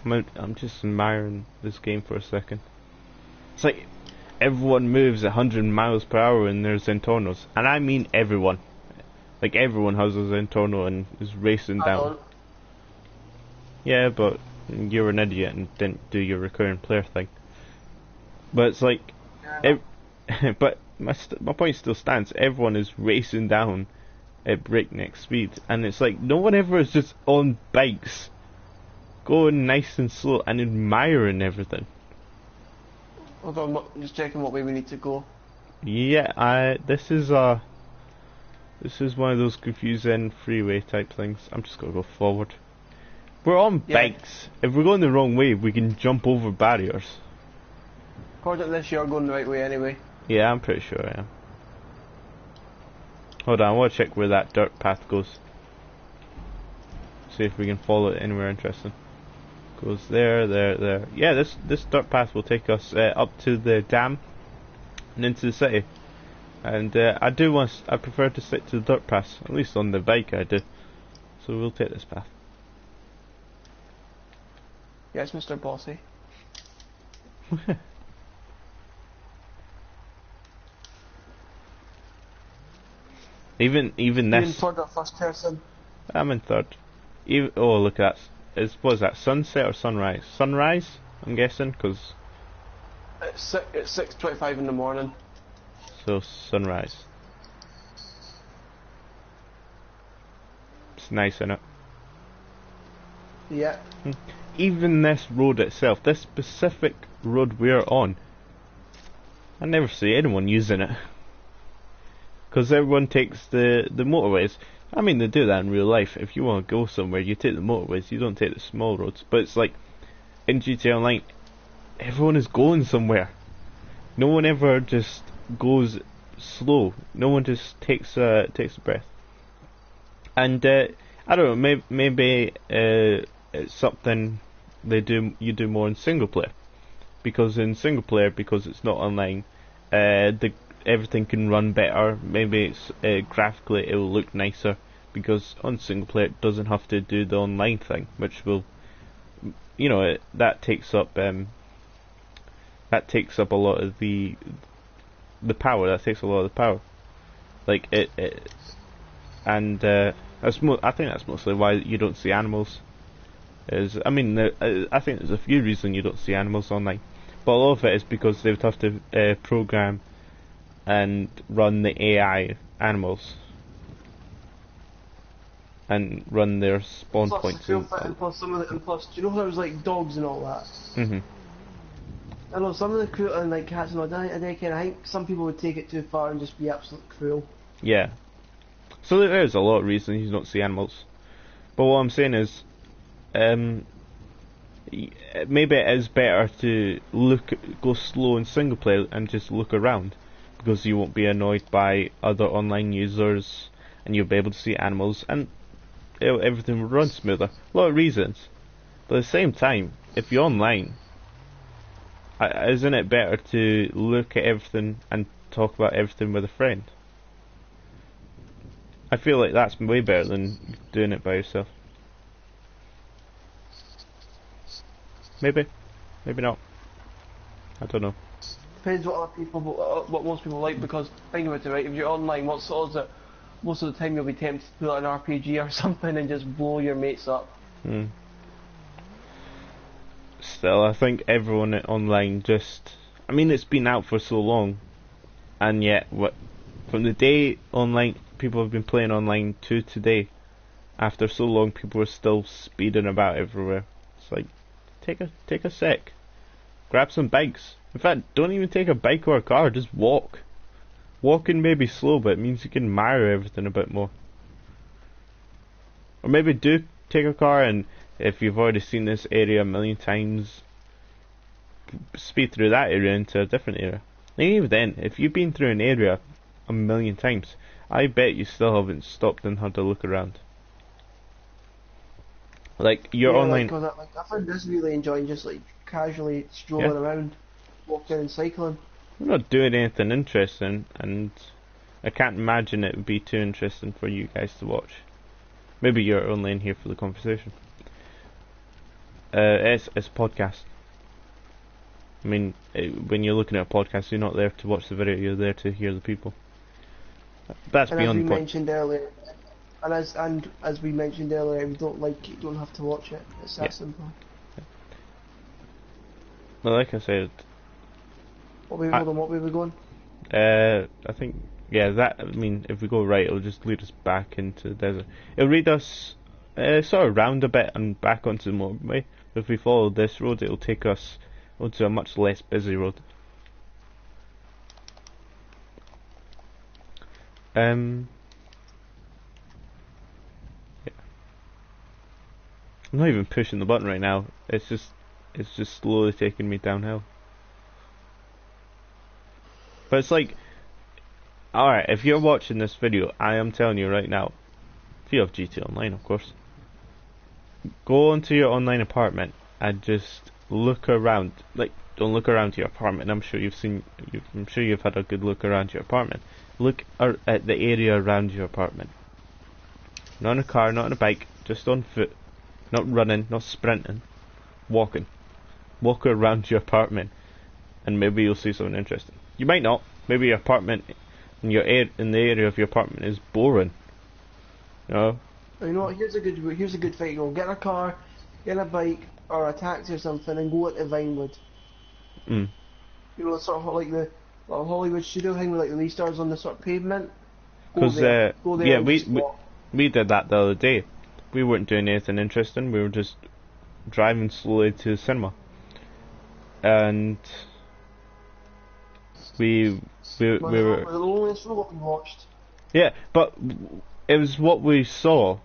I'm just admiring this game for a second. It's like everyone moves 100 miles per hour in their Zentornos, and I mean everyone. Like everyone has a Zentorno and is racing down. Yeah, but you're an idiot and didn't do your recurring player thing. But it's like, but my point still stands. Everyone is racing down at breakneck speed, and it's like no one ever is just on bikes, going nice and slow and admiring everything. Hold on, I'm just checking what way we need to go. Yeah, this is one of those confusing freeway type things. I'm just gonna go forward. We're on bikes. If we're going the wrong way, we can jump over barriers. According to this, you're going the right way anyway. Yeah, I'm pretty sure I am. Hold on, I want to check where that dirt path goes. See if we can follow it anywhere interesting. Goes there, there, there. Yeah, this dirt path will take us up to the dam and into the city. And I prefer to stick to the dirt paths, at least on the bike I do. So we'll take this path. Yes, Mr. Bossy. even this. In third or first person? I'm in third. Oh, look at that. What is that? Sunset or sunrise? Sunrise, I'm guessing, because It's 6:25 in the morning. So sunrise. It's nice, isn't it? Yeah. Even this road itself, this specific road we're on, I never see anyone using it. Because everyone takes the motorways. I mean, they do that in real life. If you want to go somewhere, you take the motorways, you don't take the small roads. But it's like, in GTA Online, everyone is going somewhere. No one ever just goes slow. No one just takes a breath. And I don't know, maybe it's something you do more in single player. because in single player, because it's not online, everything can run better. Maybe it's graphically it will look nicer because on single player it doesn't have to do the online thing, which will, that takes up a lot of the power. That takes a lot of the power. Like and I think that's mostly why you don't see animals. I think there's a few reasons you don't see animals online, but a lot of it is because they would have to program and run the AI animals and run their spawn points. And plus, do you know how there's like dogs and all that? Mhm. I know some of the cruel and like cats and all that. I think some people would take it too far and just be absolutely cruel. Yeah. So there is a lot of reasons you don't see animals, but what I'm saying is, maybe it is better to go slow in single player and just look around, because you won't be annoyed by other online users, and you'll be able to see animals, and everything will run smoother. A lot of reasons, but at the same time, if you're online, isn't it better to look at everything and talk about everything with a friend? I feel like that's way better than doing it by yourself. Maybe not. I don't know. Depends what most people like, because think about it, right? If you're online, what sort is it? Most of the time you'll be tempted to pull out an RPG or something and just blow your mates up. Still, I think everyone online it's been out for so long, and yet from the day online people have been playing online to today, after so long, people are still speeding about everywhere. It's like, take a sec, grab some bikes. In fact, don't even take a bike or a car, just walk. Walking may be slow, but it means you can mirror everything a bit more. Or maybe do take a car, and if you've already seen this area a million times, speed through that area into a different area. And even then, if you've been through an area a million times, I bet you still haven't stopped and had to look around. Like your online. I find this really enjoying just like casually strolling around, walking and cycling. We're not doing anything interesting, and I can't imagine it would be too interesting for you guys to watch. Maybe you're only in here for the conversation. It's a podcast. I mean, when you're looking at a podcast, you're not there to watch the video. You're there to hear the people. That's beyond the point. Mentioned earlier, and as we mentioned earlier, if you don't like it, you don't have to watch it. It's that simple. Well, like I said, what were we going? I think, if we go right, it'll just lead us back into the desert. It'll lead us sort of round a bit and back onto the motorway. If we follow this road, it'll take us onto a much less busy road. Yeah. I'm not even pushing the button right now. It's just slowly taking me downhill. But it's like, alright, if you're watching this video, I am telling you right now, if you have GT Online, of course, go into your online apartment and just look around. Like, don't look around your apartment. I'm sure you've had a good look around your apartment. Look at the area around your apartment. Not in a car, not on a bike, just on foot. Not running, not sprinting. Walking. Walk around your apartment, and maybe you'll see something interesting. You might not. Maybe your apartment, in the area of your apartment, is boring. You know. You know what? Here's a good thing. Go get a car, get a bike or a taxi or something, and go into Vinewood. You know, sort of like the Hollywood studio thing with like the leaf stars on the sort of pavement. Because we did that the other day. We weren't doing anything interesting. We were just driving slowly to the cinema, and we were the loneliest film we watched. Yeah, but it was what we saw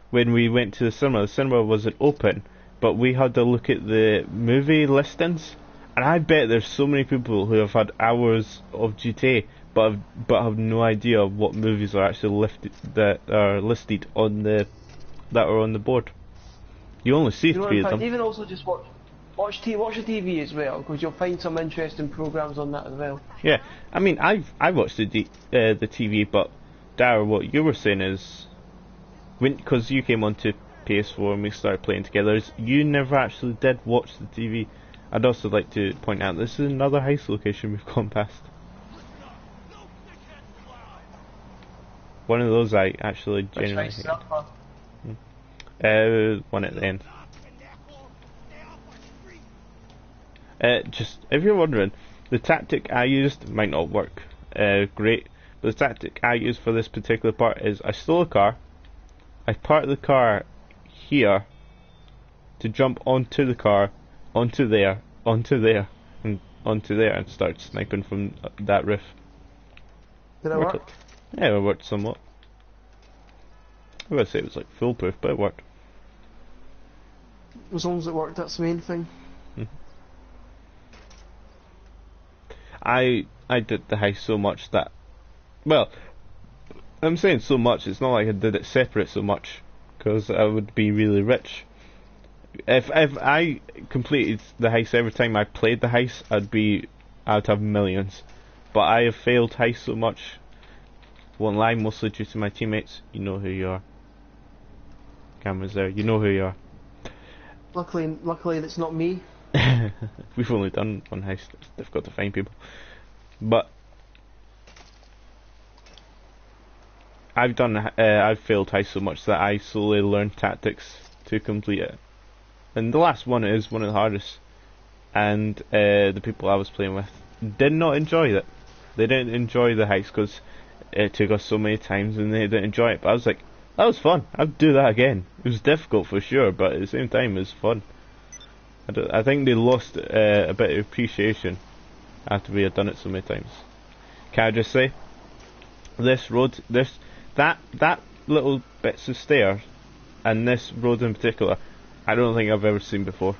when we went to the cinema. The cinema wasn't open, but we had to look at the movie listings, and I bet there's so many people who have had hours of GTA but have no idea what movies are actually listed on the board. You only see 3 of them. Even also just Watch the TV as well, because you'll find some interesting programs on that as well. Yeah, I mean, I watched the TV, but Dara, what you were saying is, because you came onto PS4 and we started playing together, is you never actually did watch the TV. I'd also like to point out this is another heist location we've gone past. One of those I actually genuinely Which hate. heist is that? One at the end. Just, if you're wondering, the tactic I used might not work great, but the tactic I used for this particular part is I stole a car, I parked the car here to jump onto the car, onto there, and onto there, and start sniping from that roof. Did it work? Yeah, it worked somewhat. I would say it was like foolproof, but it worked. As long as it worked, that's the main thing. I did the heist so much that, well, I'm saying so much, it's not like I did it separate so much, because I would be really rich. If I completed the heist every time I played the heist, I'd have millions. But I have failed heist so much, won't lie, mostly due to my teammates. You know who you are. Cameras there, you know who you are. Luckily, it's not me. We've only done one heist, it's difficult to find people. But I've failed heist so much that I slowly learned tactics to complete it. And the last one is one of the hardest. And the people I was playing with did not enjoy it. They didn't enjoy the heist because it took us so many times and they didn't enjoy it. But I was like, that was fun, I'd do that again. It was difficult for sure, but at the same time it was fun. I think they lost a bit of appreciation after we had done it so many times. Can I just say, this road, that little bits of stairs, and this road in particular, I don't think I've ever seen before.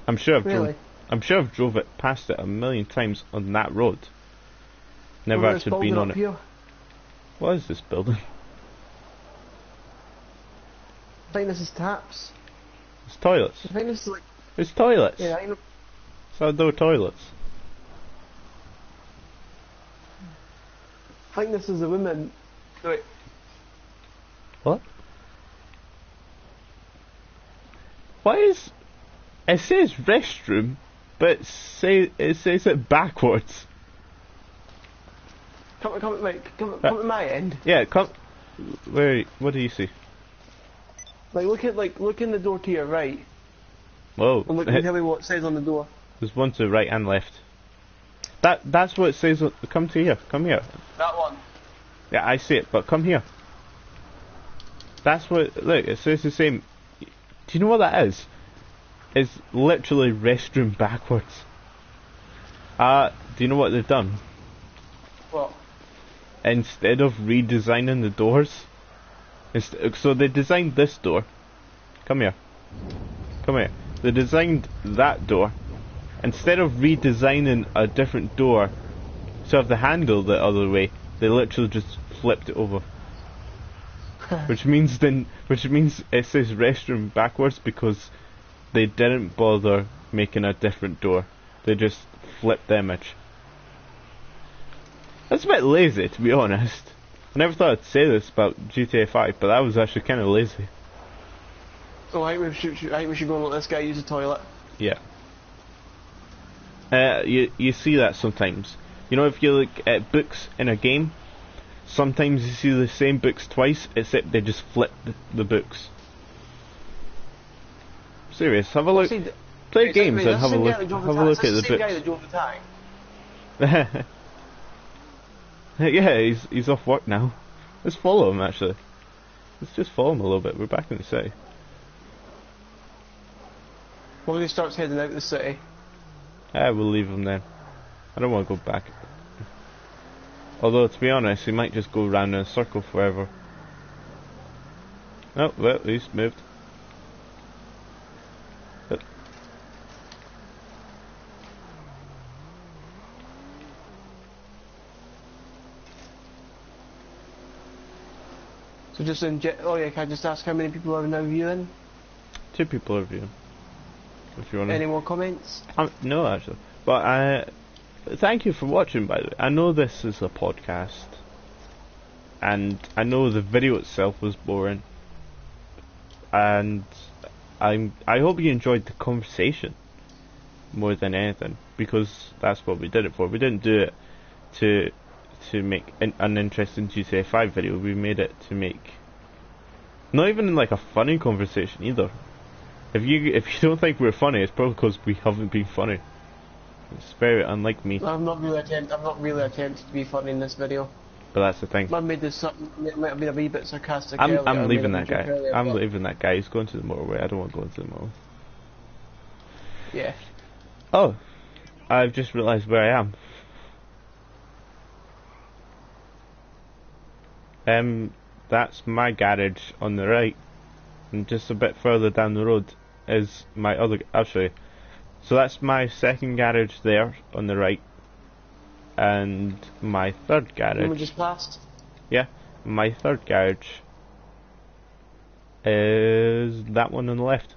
I'm sure I've drove it past it a million times on that road. Never actually been on it. Here? What is this building? I think this is taps. It's toilets. I think this is like... It's toilets. Yeah, I know. It's outdoor toilets. I think this is the women... Wait. What? Why is... It says restroom, but it says it backwards. Come at my end. Yeah, come... Where... What do you see? Look in the door to your right. Whoa. And tell me what it says on the door. There's one to the right and left. That's what it says. Come to here. Come here. That one. Yeah, I see it, but come here. That's what. Look, it says the same. Do you know what that is? It's literally restroom backwards. Do you know what they've done? What? Instead of redesigning the doors, so they designed this door. Come here. Come here. They designed that door. Instead of redesigning a different door to have the handle the other way, they literally just flipped it over. which means it says restroom backwards because they didn't bother making a different door. They just flipped the image. That's a bit lazy, to be honest. I never thought I'd say this about Gta5, but that was actually kind of lazy. Oh, I think we should go and let this guy use the toilet. Yeah. You see that sometimes. You know, if you look at books in a game, sometimes you see the same books twice, except they just flip the books. Serious, have a look. Play games and have a look. Have a look at the books. Same guy that drove the tank. Yeah, he's off work now. Let's follow him actually. Let's just follow him a little bit. We're back in the city. What when he starts heading out of the city? We'll leave him then. I don't want to go back. Although, to be honest, he might just go round in a circle forever. Oh, well, he's moved. Yep. So just in oh yeah, can I just ask how many people are now viewing? 2 people are viewing. If you want Any more comments? No, actually. But thank you for watching, by the way. I know this is a podcast, and I know the video itself was boring, and I hope you enjoyed the conversation more than anything, because that's what we did it for. We didn't do it to make an interesting GTA5 video. We made it to make not even like a funny conversation either. If you don't think we're funny, it's probably because we haven't been funny. It's very unlike me. I'm not really attempting to be funny in this video. But that's the thing. I made this something. It might have been a wee bit sarcastic. I'm leaving that guy. I'm leaving that guy. He's going to the motorway. I don't want to go into the motorway. Yeah. Oh, I've just realised where I am. That's my garage on the right, and just a bit further down the road is my other. I'll show you. So that's my second garage there on the right, and my third garage. We just passed. Yeah, my third garage is that one on the left.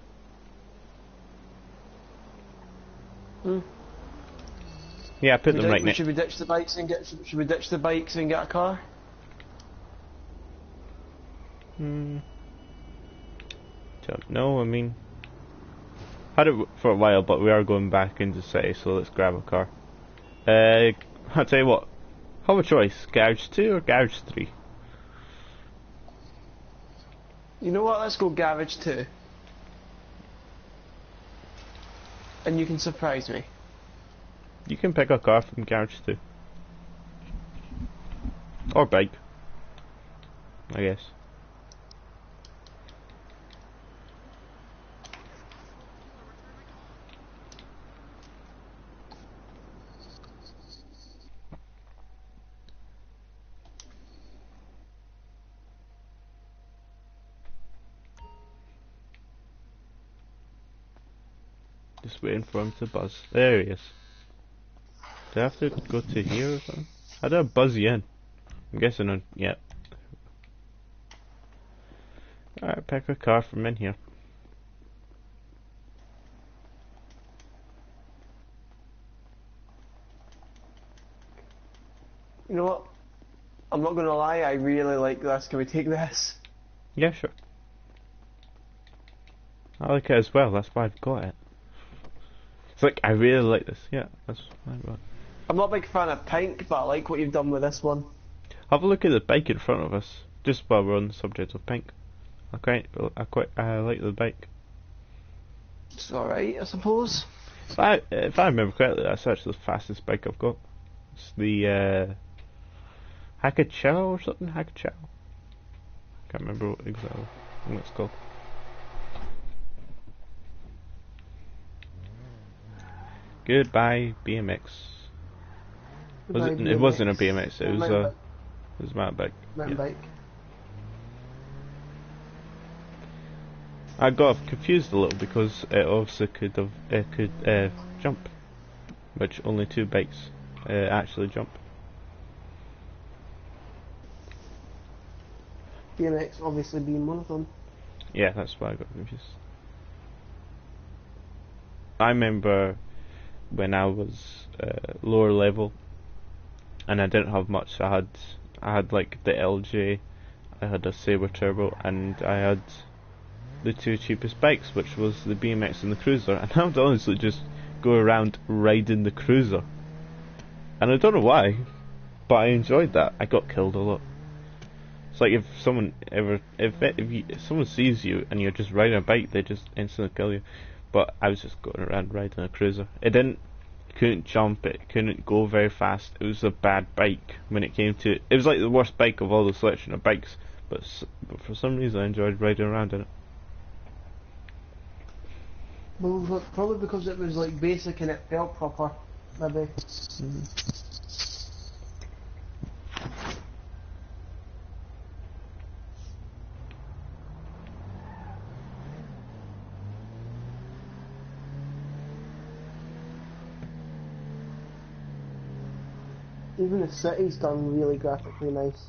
Yeah, I put them right next. Should we ditch the bikes and get? Should we ditch the bikes and get a car? Don't know. I mean, had it for a while, but we are going back into the city, so let's grab a car. I'll tell you what. Have a choice: Garage 2 or Garage 3. You know what? Let's go Garage 2. And you can surprise me. You can pick a car from Garage 2. Or bike, I guess. Just waiting for him to buzz. There he is. Do I have to go to here or something? How do I buzz you in? I'm guessing on. Yeah. Alright, pick a car from in here. You know what? I'm not gonna lie, I really like this. Can we take this? Yeah, sure. I like it as well, that's why I've got it. It's like, I really like this. Yeah, that's why I've got it. I'm not a big fan of pink, but I like what you've done with this one. Have a look at the bike in front of us, just while we're on the subject of pink. I like the bike. It's alright, I suppose. If I remember correctly, that's actually the fastest bike I've got. It's the Hakachow or something? Hakachow. Can't remember exactly what it's called. Goodbye BMX. It wasn't a BMX. It was a mountain bike. Mountain bike. I got confused a little because it also could jump, which only 2 bikes actually jump. BMX obviously being one of them. Yeah, that's why I got confused. I remember when I was lower level and I didn't have much. I had like the LJ, I had a Sabre Turbo, and I had the 2 cheapest bikes, which was the BMX and the Cruiser, and I would honestly just go around riding the Cruiser, and I don't know why, but I enjoyed that. I got killed a lot. It's like if someone sees you and you're just riding a bike, they just instantly kill you. But I was just going around riding a Cruiser. Couldn't jump, it couldn't go very fast. It was a bad bike when it came to it. It was like the worst bike of all the selection of bikes, but for some reason I enjoyed riding around in it. Well, probably because it was like basic and it felt proper, maybe. Even the city's done really graphically nice.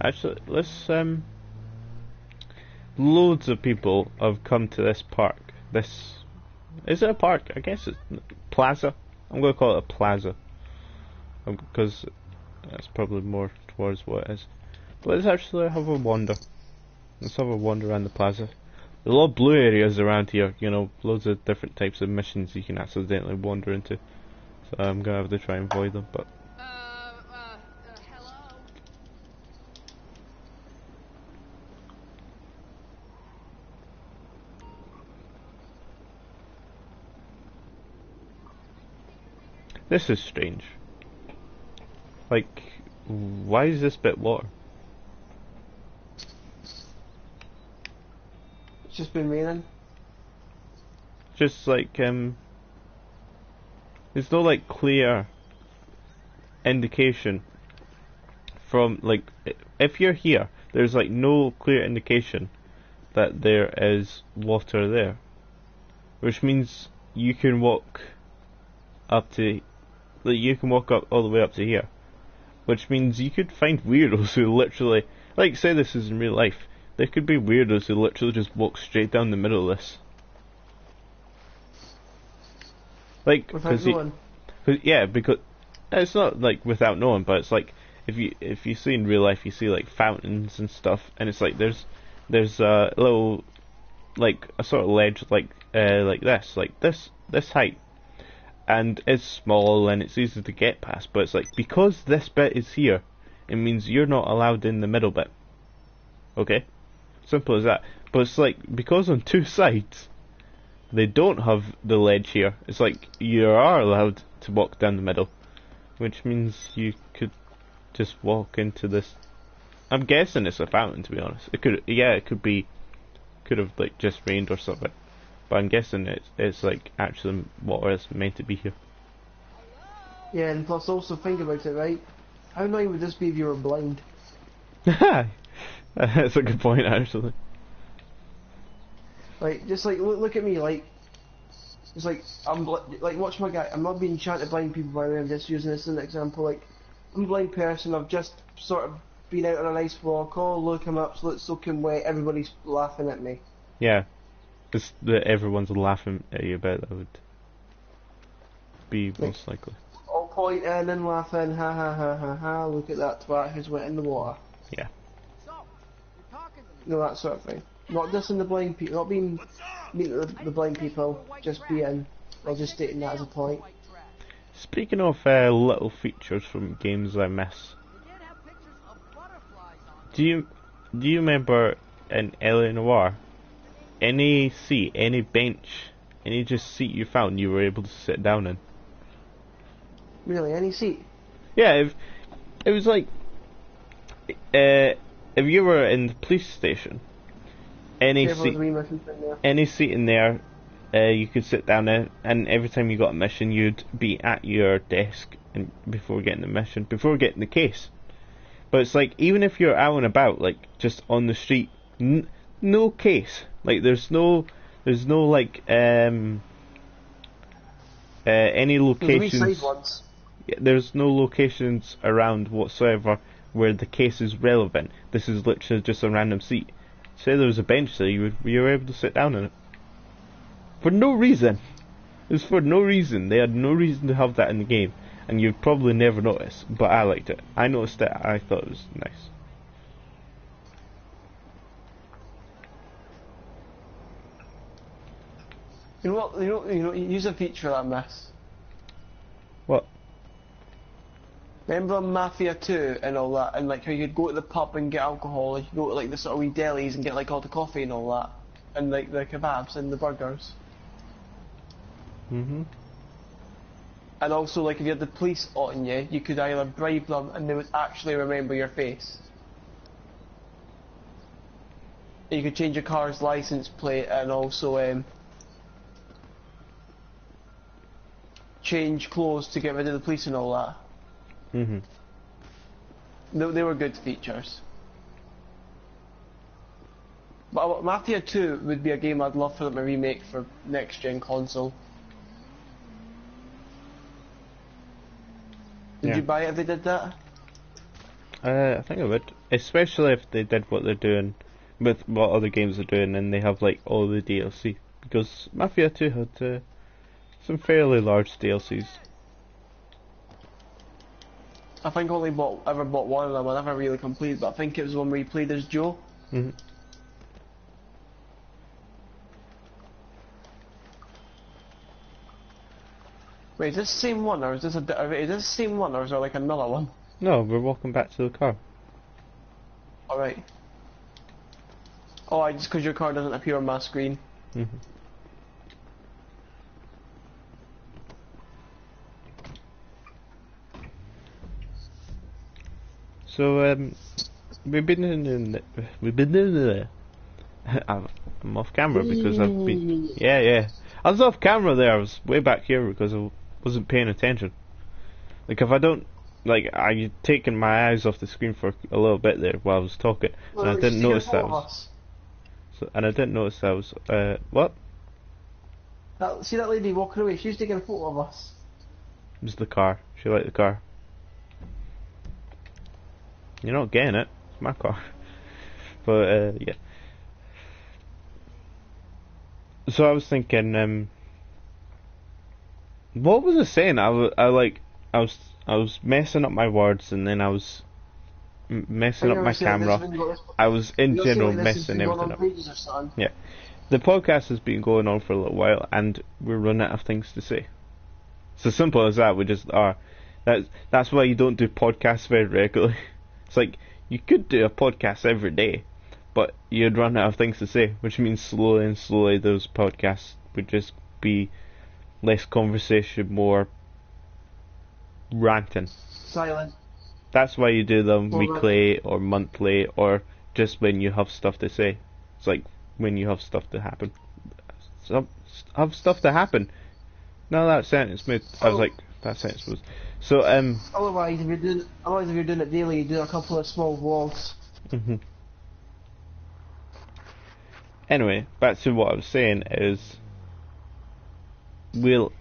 Actually, let's loads of people have come to this park. This is it a park? I guess it's plaza. I'm gonna call it a plaza because that's probably more towards what it is. But let's actually have a wander. Let's have a wander around the plaza. There's a lot of blue areas around here. You know, loads of different types of missions you can accidentally wander into. So I'm gonna have to try and avoid them. But Hello? this is strange. Like, why is this bit water? It's just been raining. Just like there's no like clear indication from like if you're here, there's like no clear indication that there is water there, which means you can walk up to you can walk up all the way up to here, which means you could find weirdos who literally, like, say this is in real life, there could be weirdos who literally just walk straight down the middle of this. Like, Without knowing. yeah, because it's not like without knowing, but it's like if you see in real life, you see like fountains and stuff, and it's like there's a little like a sort of ledge like this height, and it's small and it's easy to get past, but it's like because this bit is here, it means you're not allowed in the middle bit. Okay, simple as that. But it's like because on two sides they don't have the ledge here. It's like you are allowed to walk down the middle, which means you could just walk into this. I'm guessing it's a fountain, to be honest. It could have like just rained or something, but I'm guessing it's like actually water is meant to be here. Yeah, and plus also think about it, right? How annoying would this be if you were blind? That's a good point, actually. Like, just like look at me, like, it's like like watch my guy. I'm not being chatted to blind people, by the way. I'm just using this as an example. Like, I'm a blind person. I've just sort of been out on a nice walk. Oh, look, I'm absolutely soaking wet. Everybody's laughing at me. Yeah, it's that everyone's laughing at you about that would be most likely. All pointing and laughing. Ha ha ha ha ha. Look at that twat who's wet in the water. Yeah. You know, that sort of thing. Not just in the blind people, not being mean to the blind people, just being, or just stating that as a point. Speaking of little features from games I miss, do you remember in L.A. Noire, any seat, any bench, any just seat you found you were able to sit down in? Really, any seat? Yeah, if it was like if you were in the police station, any seat in there, you could sit down in, and every time you got a mission, you'd be at your desk and before getting the mission, before getting the case. But it's like even if you're out and about, like just on the street, no case. Like there's no like any locations. There's no locations around whatsoever where the case is relevant. This is literally just a random seat. Say there was a bench there, you were able to sit down in it. For no reason. It was for no reason. They had no reason to have that in the game. And you'd probably never notice. But I liked it. I noticed it. I thought it was nice. You know what? You know. Use a feature that I miss. What? Remember Mafia 2 and all that, and like how you could go to the pub and get alcohol, and you could go to like the sort of wee delis and get like all the coffee and all that, and like the kebabs and the burgers. Mhm. And also, like if you had the police on you, you could either bribe them and they would actually remember your face. You could change your car's license plate and also change clothes to get rid of the police and all that. Mhm. They were good features. But Mafia 2 would be a game I'd love for them to remake for next gen console. Would you buy it if they did that? I think I would, especially if they did what they're doing with what other games are doing, and they have like all the DLC. Because Mafia 2 had some fairly large DLCs. I think I only ever bought one of them. I never really completed, but I think it was when we played as Joe. Mm-hmm. Wait, is this the same one, or is this is this the same one, or is there like another one? No, we're walking back to the car. Alright. Oh, just because your car doesn't appear on my screen. Mm-hmm. So we've been doing I'm off camera because I've been I was off camera there. I was way back here because I wasn't paying attention. Like if I don't I taken my eyes off the screen for a little bit there while I was talking, Well, and I didn't notice that I didn't notice that was what? See that lady walking away? She's taking a photo of us. It was the car. She liked the car. You're not getting it. It's my car. But yeah. So I was thinking, what was I saying? I was messing up my words, and then I was messing up my camera. I was in general messing everything up. Yeah, the podcast has been going on for a little while, and we're running out of things to say. It's as simple as that. We just are. That's why you don't do podcasts very regularly. It's like you could do a podcast every day, but you'd run out of things to say, which means slowly and slowly those podcasts would just be less conversation, more ranting. Silent. That's why you do them weekly or monthly or just when you have stuff to say. It's like when you have stuff to happen. Have stuff to happen. No, that sentence smooth. I was like, that sentence was. So Otherwise, if you're doing it daily, you do a couple of small vlogs. Mhm. Anyway, back to what I was saying is we'll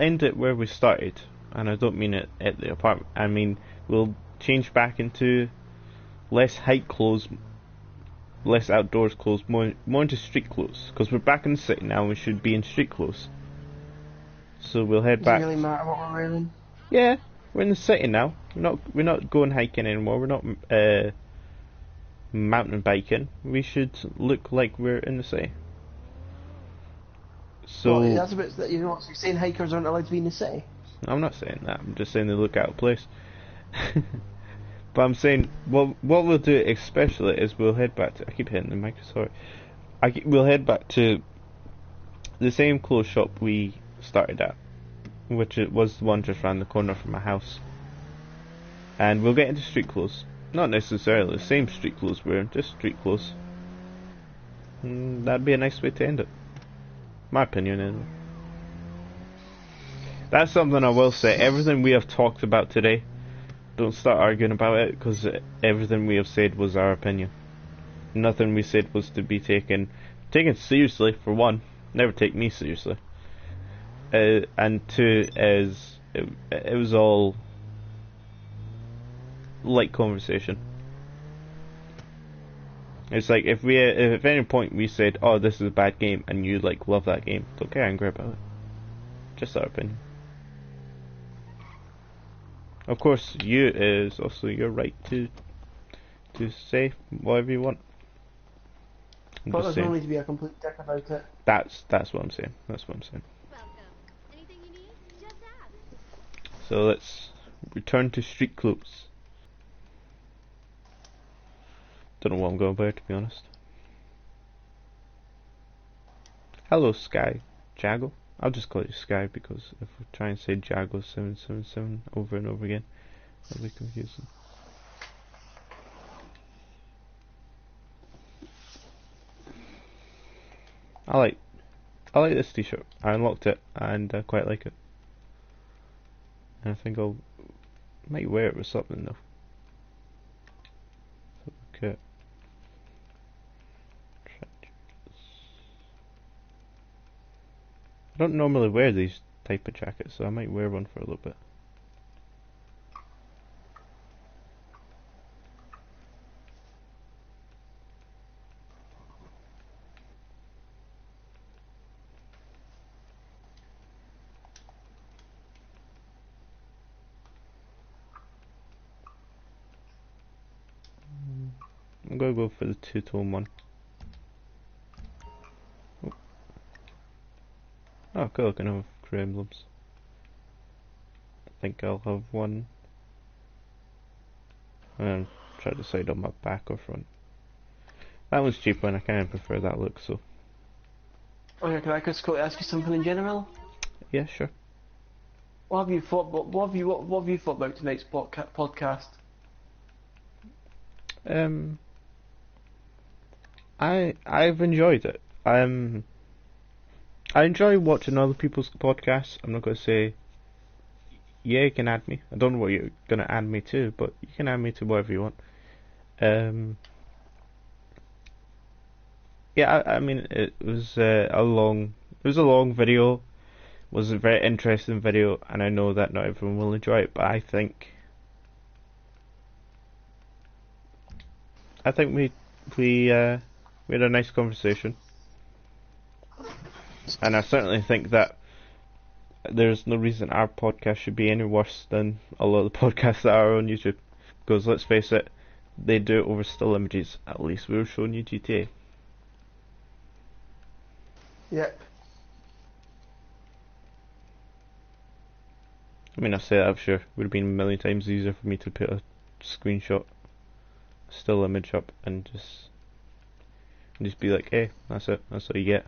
end it where we started, and I don't mean it at the apartment. I mean we'll change back into less hike clothes, less outdoors clothes, more into street clothes, because we're back in the city now. We should be in street clothes. So we'll head back. Does it really matter what we're wearing? Yeah, we're in the city now. We're not going hiking anymore. We're not mountain biking. We should look like we're in the city. So well, that's a bit that you're saying hikers aren't allowed to be in the city. I'm not saying that. I'm just saying they look out of place. But I'm saying what we'll do especially is we'll head back to. I keep hitting the mic. Sorry. We'll head back to the same clothes shop we started at, which it was the one just round the corner from my house. And we'll get into street clothes. Not necessarily the same street clothes we're in, just street clothes. That'd be a nice way to end it. My opinion, anyway. That's something I will say. Everything we have talked about today, don't start arguing about it, because everything we have said was our opinion. Nothing we said was to be taken seriously, for one. Never take me seriously. And two, is it was all light conversation. It's like if at any point we said, "Oh, this is a bad game," and you love that game, don't get angry about it. Just our opinion. Of course, is also your right to say whatever you want. But there's no need to be a complete dick about it. That's what I'm saying. That's what I'm saying. Welcome. Anything you need, just ask. So let's return to street clothes. Don't know what I'm going by, to be honest. Hello, Skyjago. I'll just call you Sky, because if we try and say Jago777 over and over again, that'll be confusing. I like this t-shirt. I unlocked it and I quite like it. And I think might wear it with something though. Okay. I don't normally wear these type of jackets, so I might wear one for a little bit. I'm gonna go for the two-tone one. Oh, cool, I can have crew emblems. I think I'll have one. And try to decide on my back or front. That one's cheaper and I kind of prefer that look, so. Okay, can I just quickly ask you something in general? Yeah, sure. What have you thought about, what have you thought about tonight's podcast? I've enjoyed it. I enjoy watching other people's podcasts. I'm not gonna say, yeah, you can add me. I don't know what you're gonna add me to, but you can add me to whatever you want. Yeah, I mean, it was a long video. It was a very interesting video, and I know that not everyone will enjoy it, but I think we had a nice conversation, and I certainly think that there's no reason our podcast should be any worse than a lot of the podcasts that are on YouTube. Because let's face it, they do it over still images. At least we were showing you GTA. Yep. I mean, I say that, I'm sure it would have been a million times easier for me to put a screenshot, still image up, and just be like, hey, that's it, that's what you get.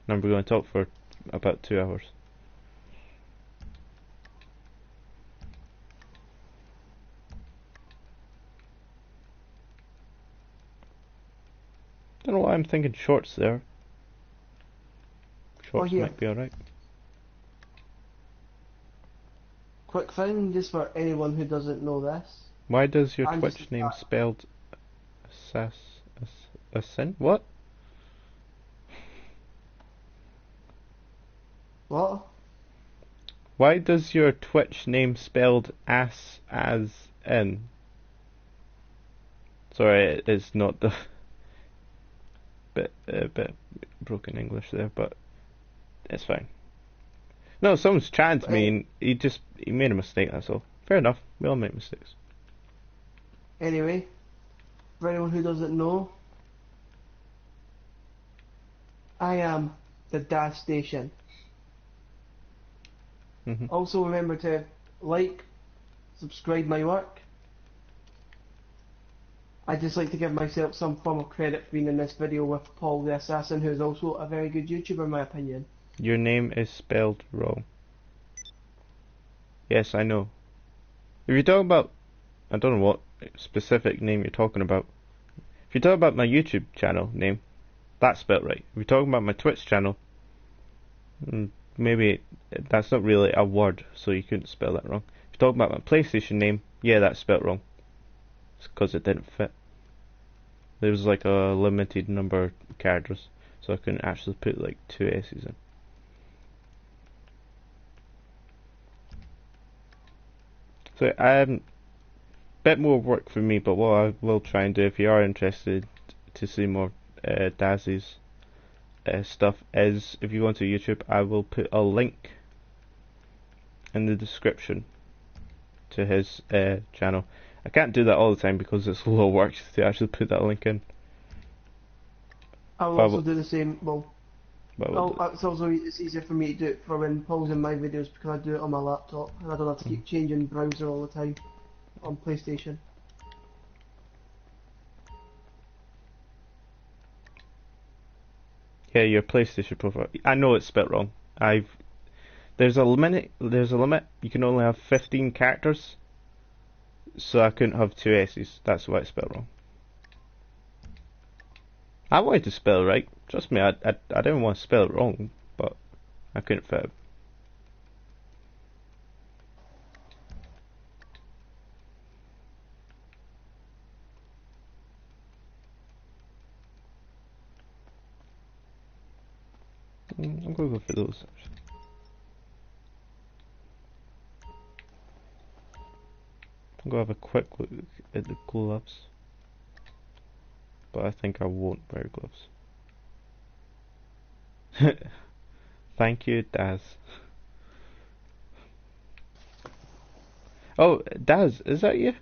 And we're going to talk for about 2 hours. Don't know why I'm thinking shorts there. Shorts yeah. might be alright. Quick thing, just for anyone who doesn't know this. Why does your I'm Twitch just- name spelled Assassin? What? What? Why does your Twitch name spelled ass as in? Sorry, it's not the bit broken English there, but it's fine. No, someone's chatting to me and he made a mistake, that's all. Fair enough, we all make mistakes. Anyway, for anyone who doesn't know, I am TheDazStation. Also remember to like, subscribe my work. I'd just like to give myself some form of credit for being in this video with Paul the Assassin, who is also a very good YouTuber in my opinion. Your name is spelled wrong. Yes, I know. If you're talking about, I don't know what specific name you're talking about. If you're talking about my YouTube channel name, that's spelled right. If you're talking about my Twitch channel, maybe that's not really a word, so you couldn't spell that wrong. If you're talking about my PlayStation name, yeah, that's spelled wrong. It's because it didn't fit. There was like a limited number of characters, so I couldn't actually put like 2 S's in. So bit more work for me, but what I will try and do, if you are interested to see more Dazzy's stuff, is if you go onto YouTube, I will put a link in the description to his channel. I can't do that all the time because it's a lot of work to actually put that link in. I will also do the same. It's easier for me to do it for when pausing my videos because I do it on my laptop and I don't have to keep changing browser all the time on PlayStation. Yeah, your PlayStation profile. I know it's spelled wrong. There's a limit. You can only have 15 characters. So I couldn't have 2 S's. That's why it's spelled wrong. I wanted to spell it right. Trust me, I didn't want to spell it wrong, but I couldn't fit it. I'm gonna go for those actually. I'm gonna have a quick look at the gloves, but I think I won't wear gloves. Thank you, Daz. Oh, Daz, is that you?